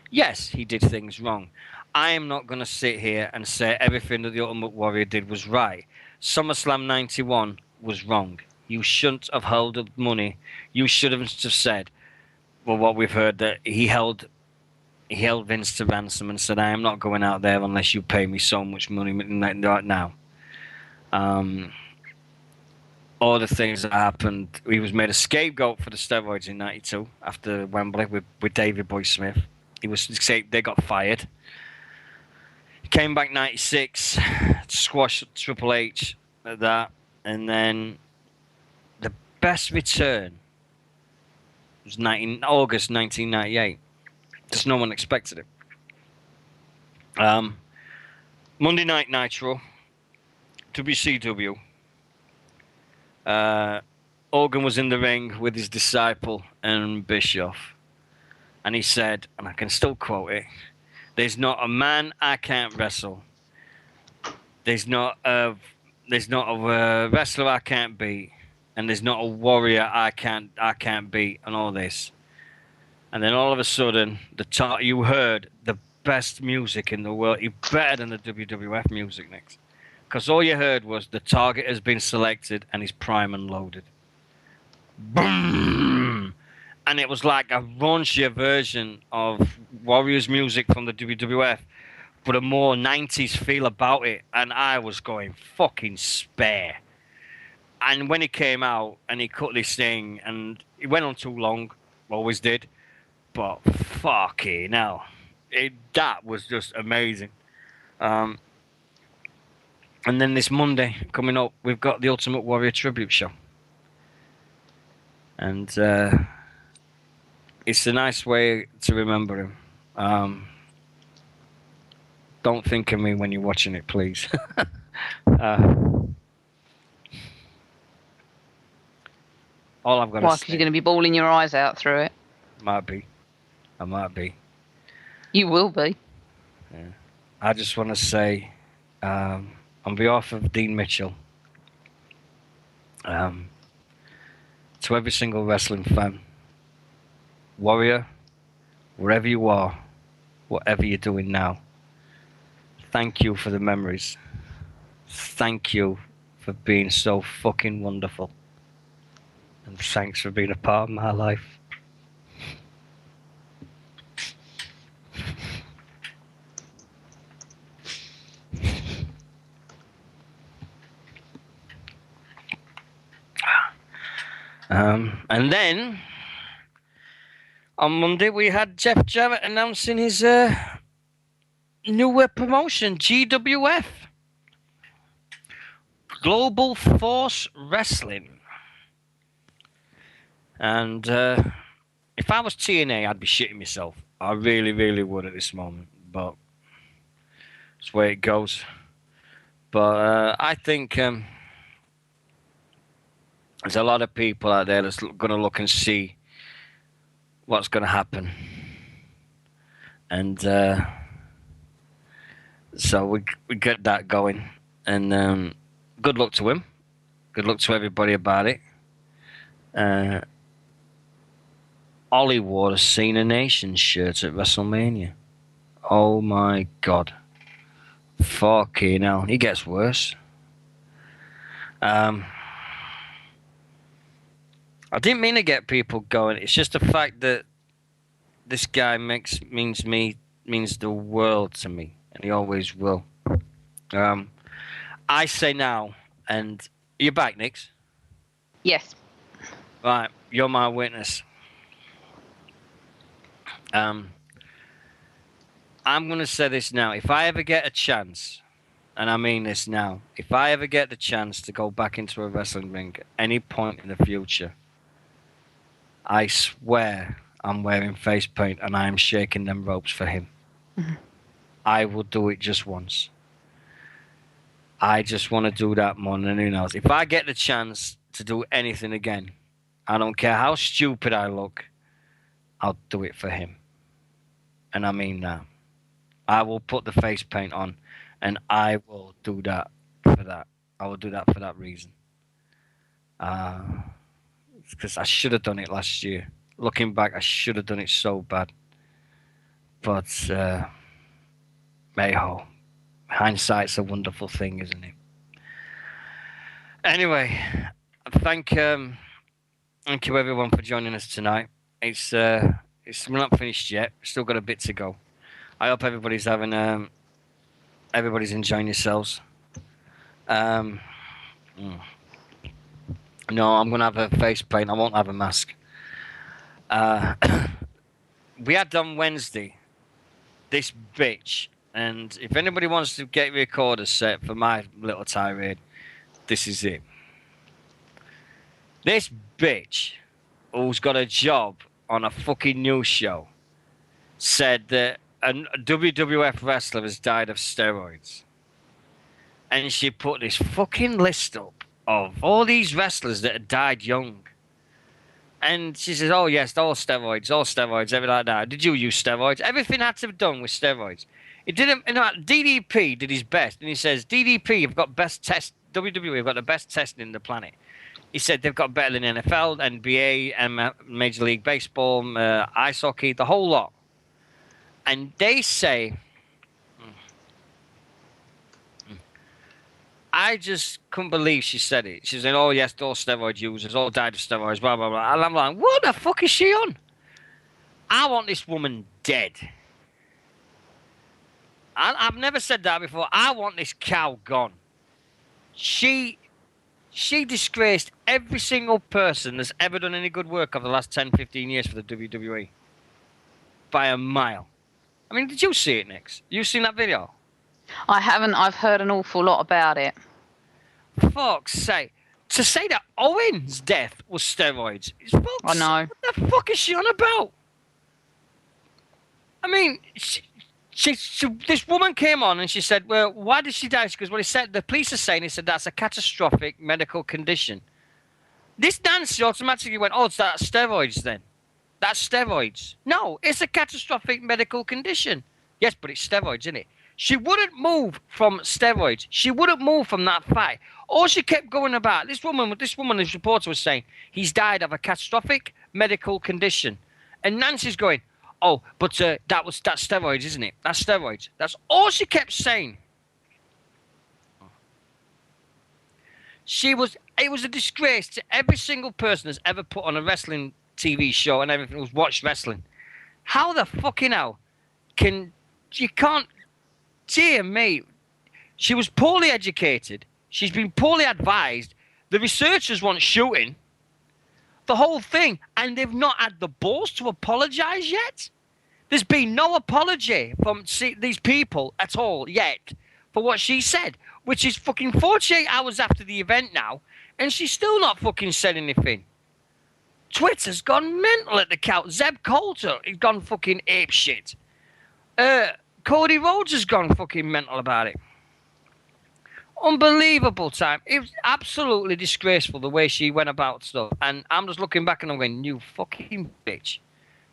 Yes, he did things wrong. I am not going to sit here and say everything that the Ultimate Warrior did was right. SummerSlam 91 was wrong. You shouldn't have held the money. You should have just said, well, what we've heard, that he held Vince to ransom and said, I am not going out there unless you pay me so much money right now. All the things that happened. He was made a scapegoat for the steroids in '92 after Wembley with David Boy Smith. They got fired. He came back '96, squashed Triple H at that, and then the best return was August 1998. Just no one expected it. Monday Night Nitro, WCW. Hogan was in the ring with his disciple and Bischoff, and he said, and I can still quote it: "There's not a man I can't wrestle. There's not a wrestler I can't beat, and there's not a warrior I can't beat, and all this." And then all of a sudden, you heard the best music in the world, better than the WWF music, Nick. Because all you heard was the target has been selected and he's prime and loaded. Boom! And it was like a raunchier version of Warriors music from the WWF, but a more 90s feel about it. And I was going fucking spare. And when he came out and he cut this thing, and it went on too long, always did, but fucking hell. That was just amazing. And then this Monday coming up, we've got the Ultimate Warrior tribute show. And it's a nice way to remember him. Don't think of me when you're watching it, please. All I've got to Why? say. Because you're going to be bawling your eyes out through it. Might be. I might be. You will be. Yeah. I just want to say, on behalf of Dean Mitchell, to every single wrestling fan, Warrior, wherever you are, whatever you're doing now, thank you for the memories. Thank you for being so fucking wonderful. And thanks for being a part of my life. And then on Monday we had Jeff Jarrett announcing his new promotion, GWF, Global Force Wrestling. And if I was TNA, I'd be shitting myself. I really, really would at this moment. But it's the way it goes. But I think there's a lot of people out there that's going to look and see what's going to happen. And so we get that going. And good luck to him. Good luck to everybody about it. Ollie wore a Cena Nation shirt at WrestleMania. Oh my God. Fucking hell. He gets worse. I didn't mean to get people going. It's just the fact that this guy means me means the world to me, and he always will. I say now, and you're back, Nix. Yes. Right, you're my witness. I'm gonna say this now. If I ever get a chance, and I mean this now, if I ever get the chance to go back into a wrestling ring at any point in the future, I swear I'm wearing face paint and I am shaking them ropes for him. Mm-hmm. I will do it just once. I just want to do that more than anyone else. If I get the chance to do anything again, I don't care how stupid I look, I'll do it for him. And I mean that. I will put the face paint on and I will do that for that. I will do that for that reason. Because I should have done it last year. Looking back, I should have done it so bad. But, hey-ho. Hindsight's a wonderful thing, isn't it? Anyway, thank you everyone for joining us tonight. We're not finished yet. Still got a bit to go. I hope everybody's enjoying yourselves. No, I'm gonna have a face paint. I won't have a mask. We had on Wednesday this bitch, and if anybody wants to get a recorder set for my little tirade, this is it. This bitch, who's got a job on a fucking news show, said that a WWF wrestler has died of steroids. And she put this fucking list up of all these wrestlers that had died young. And she says, oh, yes, all steroids, everything like that. Did you use steroids? Everything had to be done with steroids. It didn't, DDP did his best. And he says, DDP have got best test, WWE have got the best testing in the planet. He said they've got better than NFL, NBA, and Major League Baseball, ice hockey, the whole lot. And they say, I just couldn't believe she said it. She said, oh, yes, all steroid users, all died of steroids, blah, blah, blah. And I'm like, what the fuck is she on? I want this woman dead. I've never said that before. I want this cow gone. She disgraced every single person that's ever done any good work over the last 10, 15 years for the WWE. By a mile. I mean, did you see it, Nix? You seen that video? I haven't. I've heard an awful lot about it. Fuck's sake. To say that Owen's death was steroids. I know. What the fuck is she on about? I mean, this woman came on and she said, well, why did she die? She goes, well, the police are saying, he said, that's a catastrophic medical condition. This Nancy automatically went, oh, it's that steroids then. That's steroids. No, it's a catastrophic medical condition. Yes, but it's steroids, isn't it? She wouldn't move from steroids. She wouldn't move from that fight. All she kept going about, this woman, this reporter was saying, he's died of a catastrophic medical condition. And Nancy's going, oh, but that's steroids, isn't it? That's steroids. That's all she kept saying. It was a disgrace to every single person that's ever put on a wrestling TV show and everything who's watched wrestling. How the fucking hell you can't, dear me. She was poorly educated. She's been poorly advised. The researchers want shooting. The whole thing. And they've not had the balls to apologize yet. There's been no apology from these people at all yet for what she said, which is fucking 48 hours after the event now, and she's still not fucking said anything. Twitter's gone mental at the count. Zeb Coulter has gone fucking apeshit. Cody Rhodes has gone fucking mental about it. Unbelievable time. It was absolutely disgraceful the way she went about stuff. And I'm just looking back and I'm going, you fucking bitch.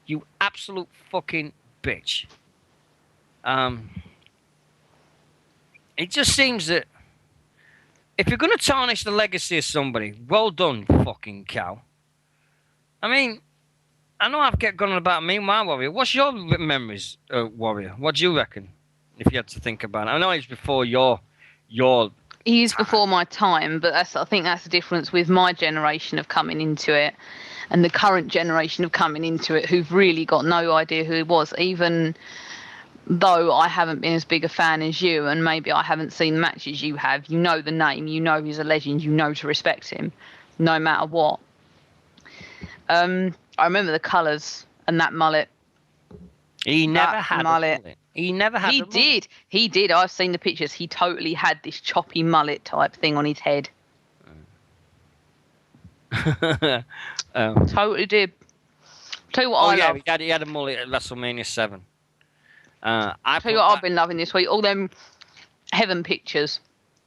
You absolute fucking bitch. It just seems that if you're going to tarnish the legacy of somebody, well done, fucking cow. I mean, I know I've kept going on about me, my Warrior. What's your memories, Warrior? What do you reckon, if you had to think about it? I know it's before your He is before my time, but I think that's the difference with my generation of coming into it and the current generation of coming into it who've really got no idea who he was. Even though I haven't been as big a fan as you, and maybe I haven't seen matches you have. You know the name, you know he's a legend, you know to respect him, no matter what. I remember the colours and that mullet. He never That had a mullet. mullet. He never had He a mullet. did. He did. I've seen the pictures. He totally had this choppy mullet type thing on his head. um, Totally did. Tell you what oh I yeah, love. he had a mullet at WrestleMania 7. I Tell you put what I've that. been loving this week. All them heaven pictures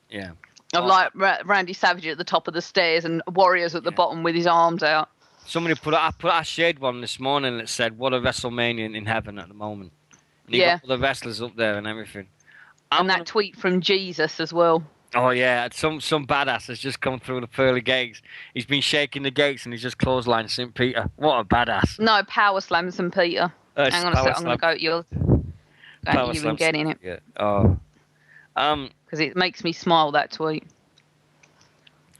Yeah. of Oh, like Randy Savage at the top of the stairs and Warriors at the yeah. bottom with his arms out. Somebody I shared one this morning that said, "What a WrestleMania in heaven at the moment." And you got Yeah. all the wrestlers up there and everything. And I'm that gonna. tweet from Jesus as well. Oh yeah, some badass has just come through the pearly gates. He's been shaking the gates and he's just clotheslined St. Peter. What a badass! No, Power Slam St. Peter. It's Hang on a power sec. I'm going to slam, go to yours. Don't power even slam get St. in it Peter. Oh, because it makes me smile, that tweet.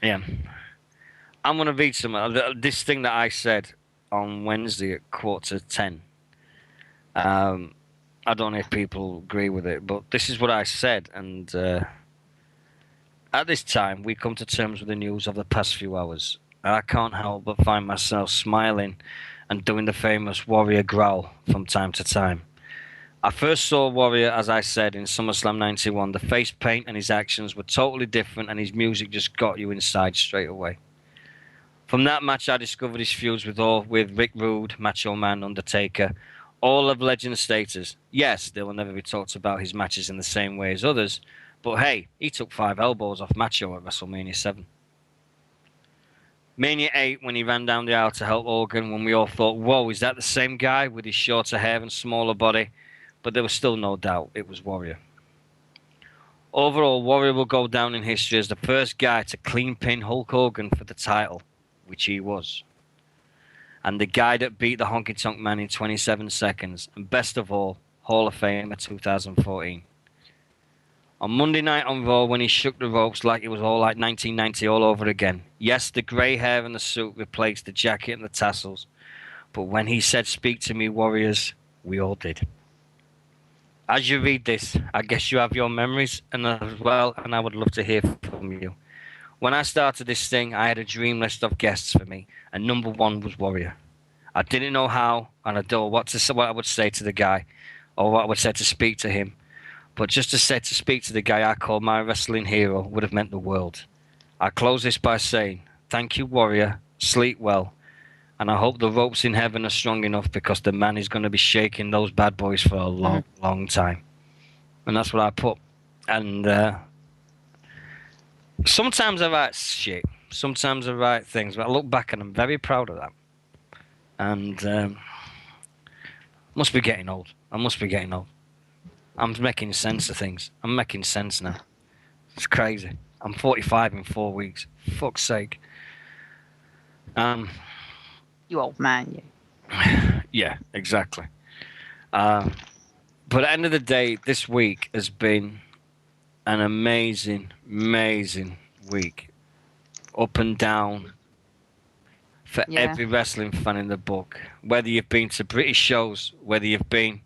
yeah. I'm gonna read some this thing that I said on Wednesday at 10:15. I don't know if people agree with it, but this is what I said. And at this time, we come to terms with the news of the past few hours. And I can't help but find myself smiling and doing the famous Warrior growl from time to time. I first saw Warrior, as I said, in SummerSlam 91. The face paint and his actions were totally different, and his music just got you inside straight away. From that match, I discovered his feuds with Rick Rude, Macho Man, Undertaker, all of legend status. Yes, they will never be talked about his matches in the same way as others, but hey, he took 5 elbows off Macho at WrestleMania 7. Mania 8, when he ran down the aisle to help Hogan, when we all thought, whoa, is that the same guy with his shorter hair and smaller body? But there was still no doubt it was Warrior. Overall, Warrior will go down in history as the first guy to clean pin Hulk Hogan for the title, which he was. And the guy that beat the Honky Tonk Man in 27 seconds. And best of all, Hall of Famer 2014. On Monday night on Raw, when he shook the ropes like it was all like 1990 all over again. Yes, the grey hair and the suit replaced the jacket and the tassels. But when he said, "Speak to me, Warriors," we all did. As you read this, I guess you have your memories and as well, and I would love to hear from you. When I started this thing, I had a dream list of guests for me, and number one was Warrior. I didn't know how, and I don't know what I would say to the guy, or what I would say to speak to him. But just to say to speak to the guy I call my wrestling hero would have meant the world. I close this by saying, thank you, Warrior. Sleep well. And I hope the ropes in heaven are strong enough because the man is going to be shaking those bad boys for a long, long time. And that's what I put. And sometimes I write shit. Sometimes I write things. But I look back and I'm very proud of that. And must be getting old. I must be getting old. I'm making sense of things. I'm making sense now. It's crazy. I'm 45 in 4 weeks. Fuck's sake. You old man, you. Yeah, exactly. But at the end of the day, this week has been an amazing, amazing week. Up and down for every wrestling fan in the book. Whether you've been to British shows, whether you've been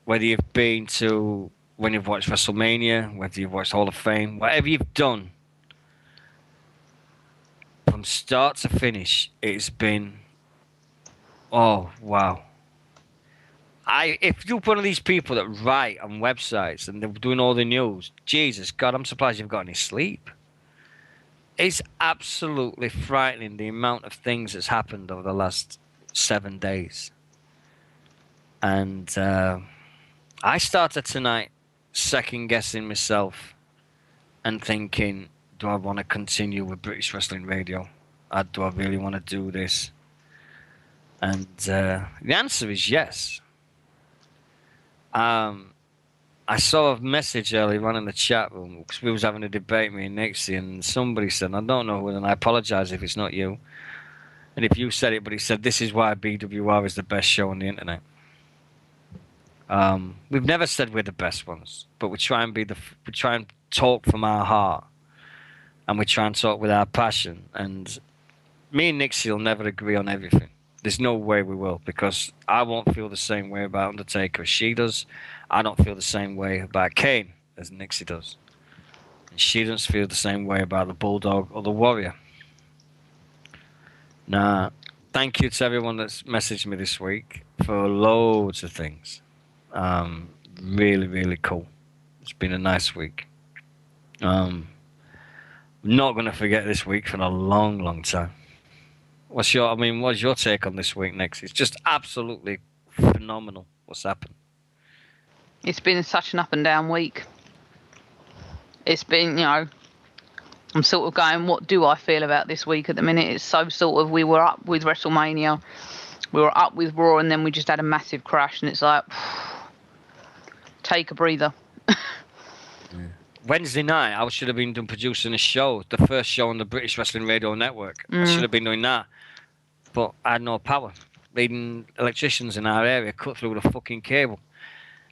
to when you've watched WrestleMania, whether you've watched Hall of Fame, whatever you've done, from start to finish, it's been, oh wow. If you're one of these people that write on websites and they're doing all the news, Jesus God, I'm surprised you've got any sleep. It's absolutely frightening the amount of things that's happened over the last 7 days. And I started tonight second guessing myself and thinking, do I want to continue with British Wrestling Radio? Do I really want to do this? And the answer is yes. I saw a message earlier on in the chat room because we was having a debate, me and Nixy, and somebody said, I don't know who, and I apologise if it's not you, and if you said it, but he said, this is why BWR is the best show on the internet. We've never said we're the best ones, but we try and talk from our heart, and we try and talk with our passion. And me and Nixie will never agree on everything, There's no way we will, because I won't feel the same way about Undertaker as she does. I don't feel the same way about Kane as Nixie does. And she doesn't feel the same way about the Bulldog or the Warrior. Nah, thank you to everyone that's messaged me this week for loads of things. Um, Really, really cool. It's been a nice week. Um, Not going to forget this week for a long, long time. What's your take on this week, Next? It's just absolutely phenomenal what's happened. It's been such an up and down week. It's been, I'm sort of going, what do I feel about this week at the minute? It's so sort of, we were up with WrestleMania, we were up with Raw, and then we just had a massive crash, and it's like, take a breather. Wednesday night, I should have been done producing a show, the first show on the British Wrestling Radio Network. I should have been doing that, but I had no power. Leading electricians in our area cut through the fucking cable,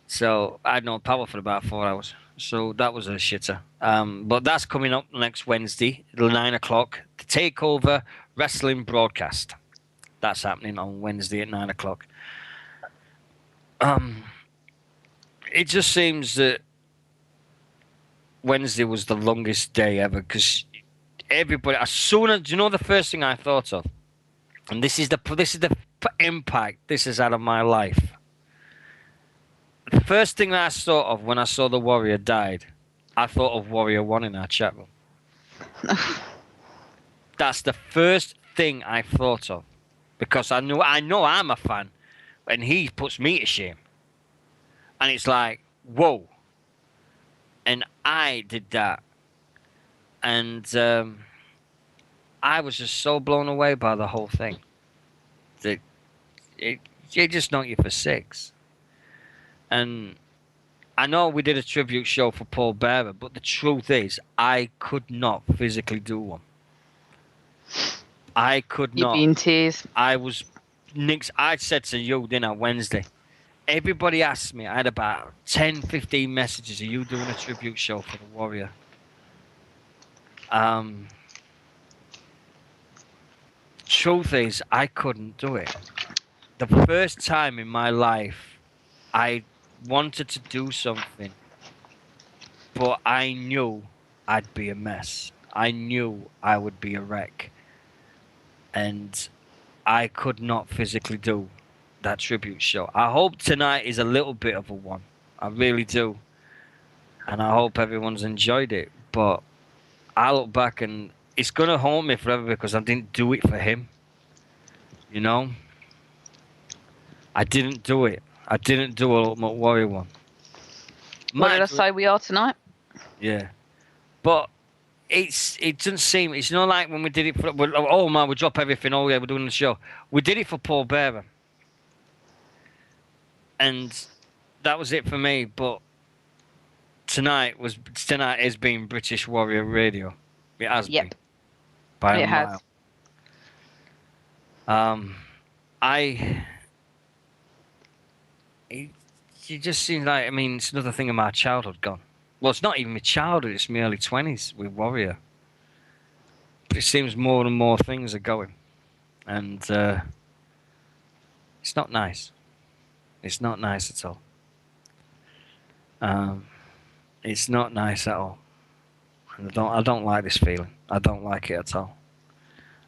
so I had no power for about 4 hours. So that was a shitter. But that's coming up next Wednesday, at 9 o'clock. The Takeover Wrestling broadcast. That's happening on Wednesday at 9 o'clock. It just seems that Wednesday was the longest day ever, because everybody, as soon as, the first thing I thought of, and this is the impact this has had on my life. The first thing that I thought of when I saw the Warrior died, I thought of Warrior 1 in our chat room. That's the first thing I thought of, because I know I'm a fan, and he puts me to shame. And it's like, whoa. And I did that. And I was just so blown away by the whole thing that it just knocked you for six. And I know we did a tribute show for Paul Bearer, but the truth is, I could not physically do one. I could not. You'd be in tears. I said to you, Wednesday, everybody asked me, I had about 10, 15 messages, are you doing a tribute show for the Warrior? Truth is, I couldn't do it. The first time in my life, I wanted to do something, but I knew I'd be a mess. I knew I would be a wreck. And I could not physically do that tribute show. I hope tonight is a little bit of a one. I really do. And I hope everyone's enjoyed it. But I look back and it's going to haunt me forever, because I didn't do it for him. I didn't do it. I didn't do a Ultimate Warrior one. What did I say we are tonight? Yeah. But it doesn't seem, it's not like when we did it for, oh man, we drop everything, oh yeah, we're doing the show. We did it for Paul Bearer. And that was it for me, but tonight is being British Warrior Radio. It has been. By a mile. It just seems like, it's another thing of my childhood gone. Well, it's not even my childhood, it's my early 20s with Warrior. But it seems more and more things are going. And it's not nice. It's not nice at all. It's not nice at all. And I don't like this feeling. I don't like it at all.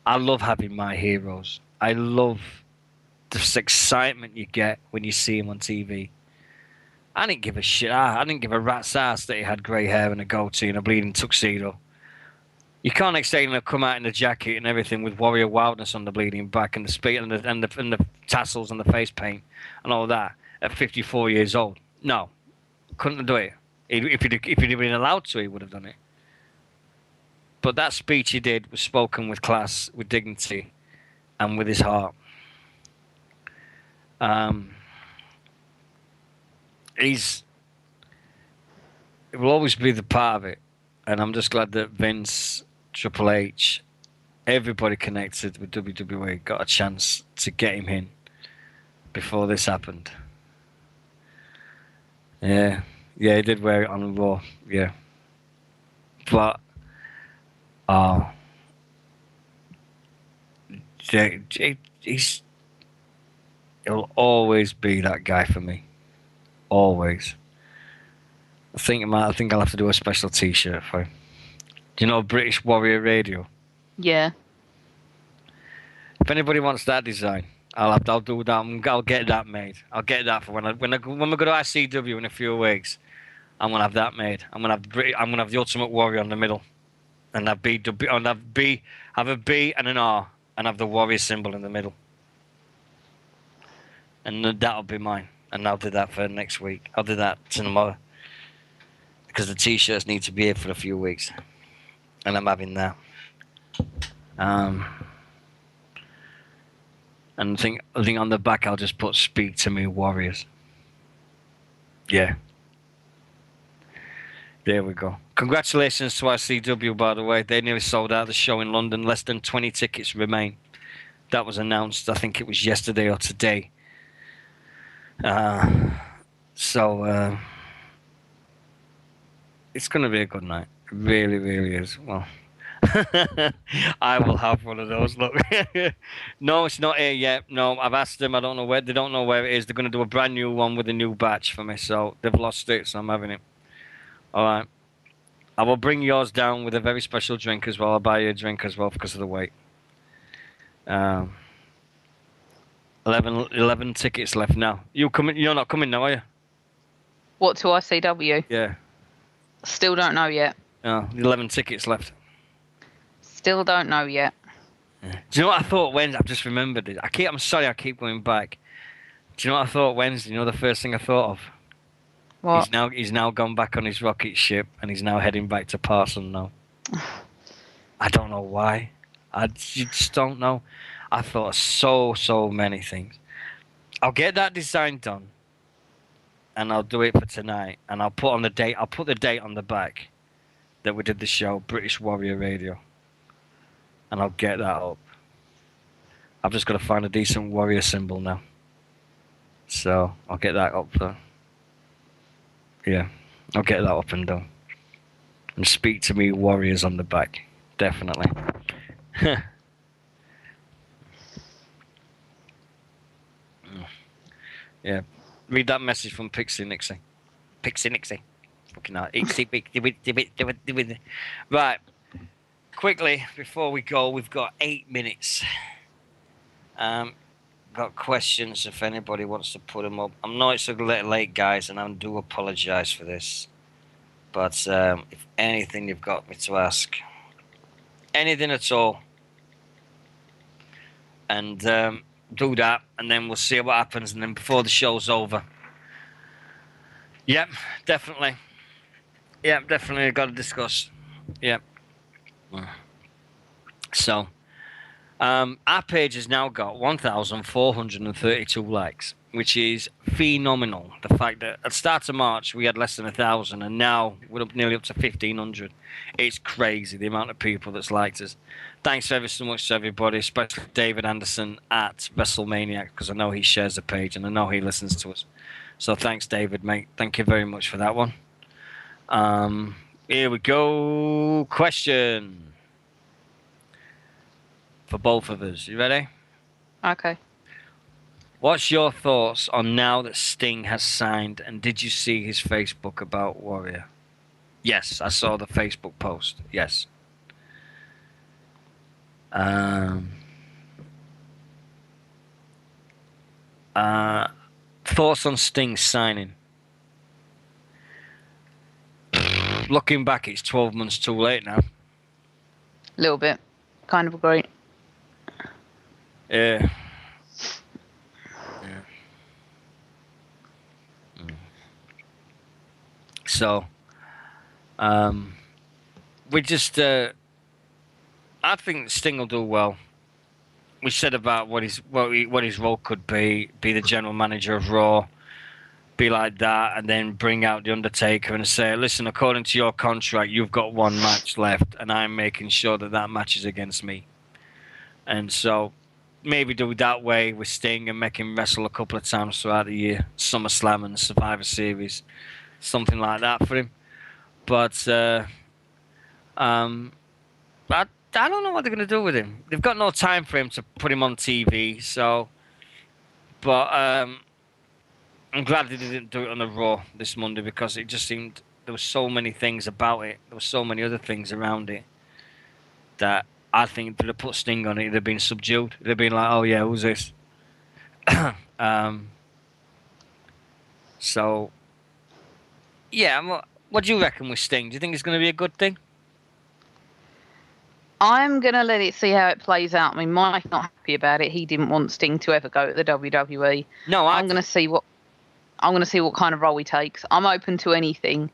I love having my heroes. I love this excitement you get when you see him on TV. I didn't give a shit. I didn't give a rat's ass that he had grey hair and a goatee and a bleeding tuxedo. You can't expect him to come out in the jacket and everything with Warrior Wildness on the bleeding back and the speed and the tassels and the face paint and all that at 54 years old. No, couldn't do it. If he'd been allowed to, he would have done it. But that speech he did was spoken with class, with dignity, and with his heart. It will always be the part of it, and I'm just glad that Vince, Triple H, everybody connected with WWE got a chance to get him in before this happened. Yeah, he did wear it on Raw, yeah. But, he's He'll always be that guy for me. Always. I think I'll have to do a special T-shirt for him. Do you know British Warrior Radio? Yeah. If anybody wants that design, I'll do that. I'll get that made. I'll get that for when we go to ICW in a few weeks. I'm gonna have that made. I'm gonna have the Ultimate Warrior on the middle, and have a B and an R, and have the Warrior symbol in the middle, and that'll be mine. And I'll do that for next week. I'll do that tomorrow because the T-shirts need to be here for a few weeks, and I'm having that. And I think on the back I'll just put "Speak to Me, Warriors." Yeah. There we go. Congratulations to ICW, by the way. They nearly sold out the show in London. Less than 20 tickets remain. That was announced, I think it was yesterday or today. So it's going to be a good night. It really, really is. Well, I will have one of those. Look, no, it's not here yet. No, I've asked them. I don't know where. They don't know where it is. They're going to do a brand new one with a new batch for me. So they've lost it. So I'm having it. All right. I will bring yours down with a very special drink as well. I'll buy you a drink as well because of the weight. 11 tickets left now. You coming? You're not coming now, are you? What, to ICW? Yeah. Still don't know yet. 11 tickets left. Still don't know yet. Yeah. Do you know what I thought Wednesday? I've just remembered it. I'm sorry, I keep going back. Do you know what I thought Wednesday? You know the first thing I thought of? What? He's now gone back on his rocket ship and he's now heading back to Parson now. I don't know why. You just don't know. I thought of so many things. I'll get that design done, and I'll do it for tonight. And I'll put on the date. I'll put the date on the back that we did the show, British Warrior Radio, and I'll get that up. I've just got to find a decent warrior symbol now. So I'll get that up there. Yeah, I'll get that up and done. And Speak to Me, Warriors on the back. Definitely. Yeah. Read that message from Pixie Nixy. Pixie Nixy. Fucking hell. Right. Quickly, before we go, we've got 8 minutes. Got questions if anybody wants to put them up. I know it's a little late, guys, and I do apologise for this. But if anything you've got me to ask, anything at all, and do that, and then we'll see what happens, and then before the show's over. Yep, definitely. Yep, definitely got to discuss. Yep. So, our page has now got 1,432 likes, which is phenomenal. The fact that at the start of March we had less than 1,000, and now we're nearly up to 1,500. It's crazy the amount of people that's liked us. Thanks ever so much to everybody, especially David Anderson at WrestleManiac, because I know he shares the page and I know he listens to us. So thanks, David, mate. Thank you very much for that one. Here we go. Question for both of us. You ready? Okay. What's your thoughts on now that Sting has signed, and did you see his Facebook about Warrior? Yes, I saw the Facebook post. Yes. Thoughts on Sting signing? Looking back, it's 12 months too late now. A little bit. Kind of agree. Yeah. So, we just, I think Sting will do well. We said about what his role could be the general manager of Raw, be like that, and then bring out the Undertaker and say, listen, according to your contract, you've got one match left, and I'm making sure that match is against me. And so, maybe do it that way with Sting and make him wrestle a couple of times throughout the year, SummerSlam and Survivor Series, something like that for him. But I don't know what they're going to do with him. They've got no time for him to put him on TV, so But I'm glad they didn't do it on the Raw this Monday because it just seemed there were so many things about it. There were so many other things around it that I think they'd have put Sting on it. It'd have been subdued. It'd have been like, oh yeah, who's this? um, so yeah, what do you reckon with Sting? Do you think it's going to be a good thing? I'm going to let it see how it plays out. I mean, Mike's not happy about it. He didn't want Sting to ever go to the WWE. No, I'm going to see what kind of role he takes. I'm open to anything.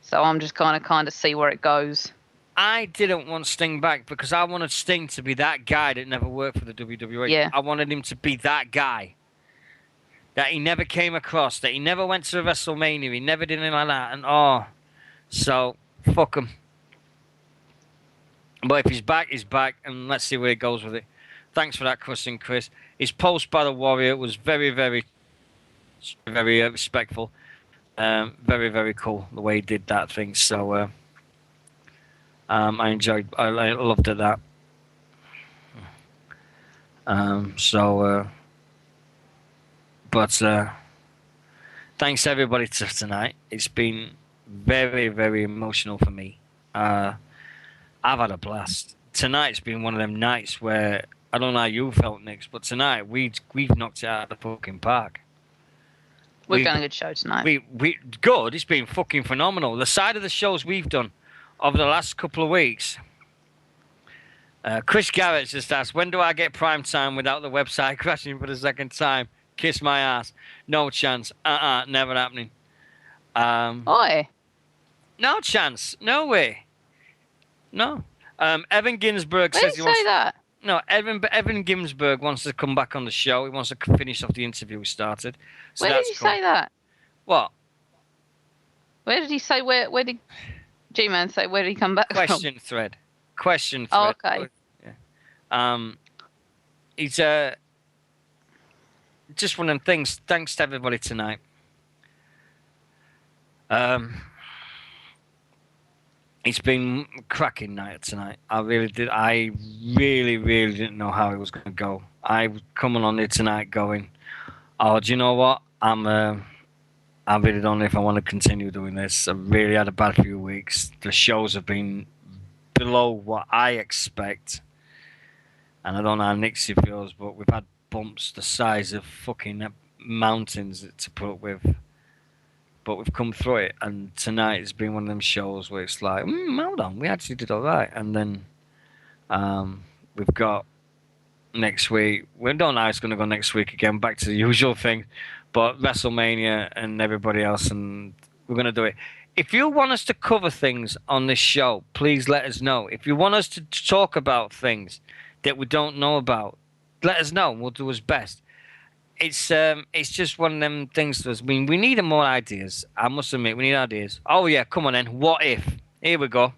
So I'm just going to kind of see where it goes. I didn't want Sting back because I wanted Sting to be that guy that never worked for the WWE. Yeah. I wanted him to be that guy that he never came across, that he never went to WrestleMania, he never did anything like that. And so fuck him. But if he's back, he's back, and let's see where he goes with it. Thanks for that question, Chris. His post by the Warrior was very, very, very respectful. Very, very cool the way he did that thing. So I loved it that. Thanks everybody tonight. It's been very, very emotional for me. I've had a blast. Tonight's been one of them nights where I don't know how you felt, Nix, but tonight we've knocked it out of the fucking park. We've done a good show tonight. We good. It's been fucking phenomenal. The side of the shows we've done over the last couple of weeks. Chris Garrett just asked, when do I get prime time without the website crashing for the second time? Kiss my ass. No chance. Never happening. Oi. No chance. No way. No. Evan Ginsberg Where says did you he wants. say that? No, Evan Ginsberg wants to come back on the show. He wants to finish off the interview we started. So Where did you say that? What? Where did he say? Where did G-Man say? Where did he come back Question from? thread. Question Oh, thread. okay. Yeah. He's just one of them things. Thanks to everybody tonight. It's been a cracking night tonight. I really did. I really, really didn't know how it was going to go. I was coming on here tonight going, oh, do you know what? I really don't know if I want to continue doing this. I really had a bad few weeks. The shows have been below what I expect. And I don't know how Nixy feels, but we've had bumps the size of fucking mountains to put up with. But we've come through it, and tonight has been one of them shows where it's like, hold on, we actually did all right. And then we've got next week. We don't know how it's going to go next week again, back to the usual thing. But WrestleMania and everybody else, and we're going to do it. If you want us to cover things on this show, please let us know. If you want us to talk about things that we don't know about, let us know, and we'll do our best. It's just one of them things to us. I mean, we need more ideas. I must admit, we need ideas. Oh yeah, come on then. What if? Here we go.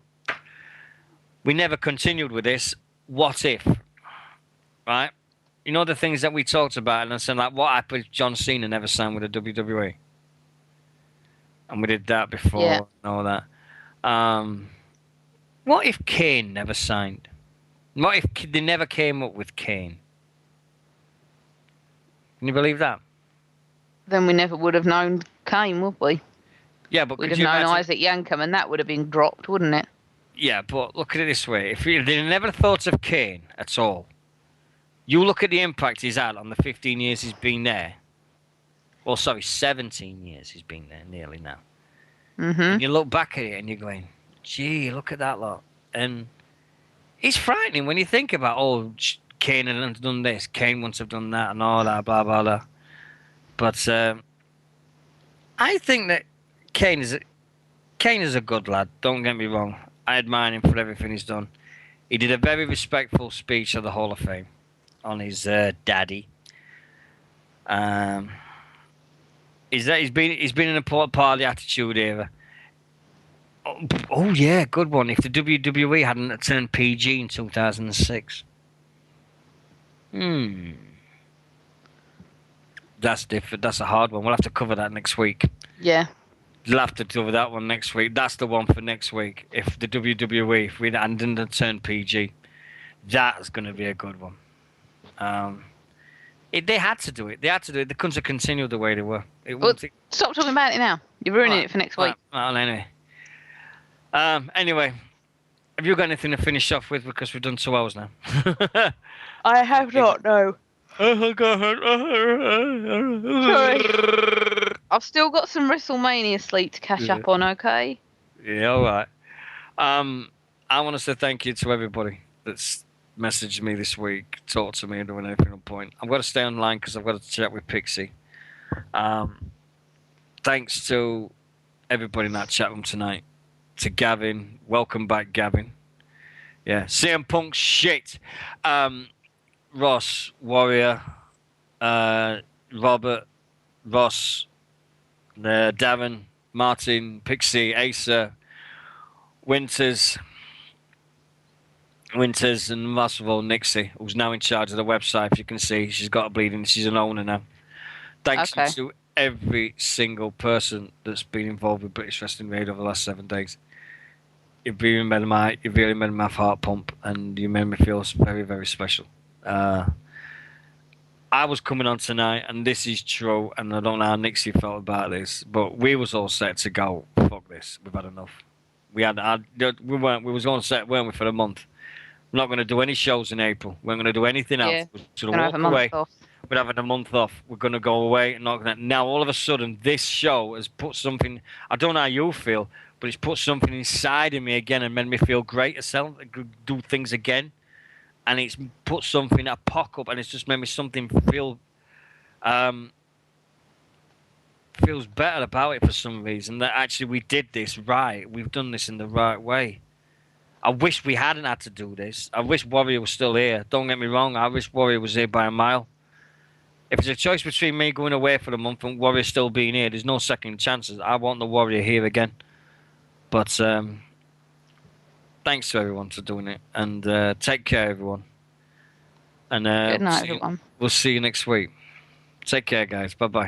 We never continued with this. What if? Right? You know the things that we talked about, and I said like, what happened if John Cena never signed with the WWE? And we did that before. Yeah. And all that. What if Kane never signed? What if they never came up with Kane? Can you believe that? Then we never would have known Kane, would we? Yeah, but We'd could have you known imagine? Isaac Yankem, and that would have been dropped, wouldn't it? Yeah, but look at it this way. If they never thought of Kane at all, you look at the impact he's had on the 15 years he's been there. Well, sorry, 17 years he's been there, nearly now. Mm-hmm. And you look back at it and you're going, gee, look at that lot. And it's frightening when you think about, Kane had done this, Kane once have done that, and all that, blah, blah, blah. But I think that Kane is a good lad, don't get me wrong. I admire him for everything he's done. He did a very respectful speech at the Hall of Fame on his daddy. He's been an important part of the Attitude Era. Oh yeah, good one. If the WWE hadn't turned PG in 2006. That's different. That's a hard one. We'll have to cover that next week. Yeah. We'll have to cover that one next week. That's the one for next week. If the WWE, if we hadn't turned PG, that's going to be a good one. They had to do it. They had to do it. They couldn't have continued the way they were. It Well, wouldn't. stop talking about it now. You're ruining Right, it for next right, week. well, anyway. Anyway, have you got anything to finish off with? Because we've done 2 hours now. I have not, no. Oh, go ahead. Sorry. I've still got some WrestleMania sleep to catch up on, okay? Yeah, all right. I want to say thank you to everybody that's messaged me this week, talked to me, and doing anything on point. I've got to stay online because I've got to chat with Pixie. Thanks to everybody in that chat room tonight. To Gavin, welcome back, Gavin. Yeah, CM Punk shit. Ross, Warrior, Robert, Ross, Darren, Martin, Pixie, Asa, Winters, and most of all Nixie, who's now in charge of the website. If you can see, she's got a bleeding. She's an owner now. Thanks Okay. to every single person that's been involved with British Wrestling Radio over the last 7 days. You've really made my heart pump, and you made me feel very, very special. I was coming on tonight, and this is true, and I don't know how Nixie felt about this, but we was all set to go. Fuck this, we've had enough. We was all set, weren't we, for a month? We're not going to do any shows in April. We're going to do anything else. Yeah. We're just Gonna going to have walk a month away. off. We're having a month off. We're going to go away and not going to. Now, all of a sudden, this show has put something. I don't know how you feel, but it's put something inside of me again and made me feel great to do things again. And it's put something, a pock up, and it's just made me something feels better about it for some reason. That actually we did this right. We've done this in the right way. I wish we hadn't had to do this. I wish Warrior was still here. Don't get me wrong. I wish Warrior was here by a mile. If it's a choice between me going away for a month and Warrior still being here, there's no second chances. I want the Warrior here again. But thanks to everyone for doing it. And take care, everyone. And Good night, everyone. we'll see you next week. Take care, guys. Bye-bye.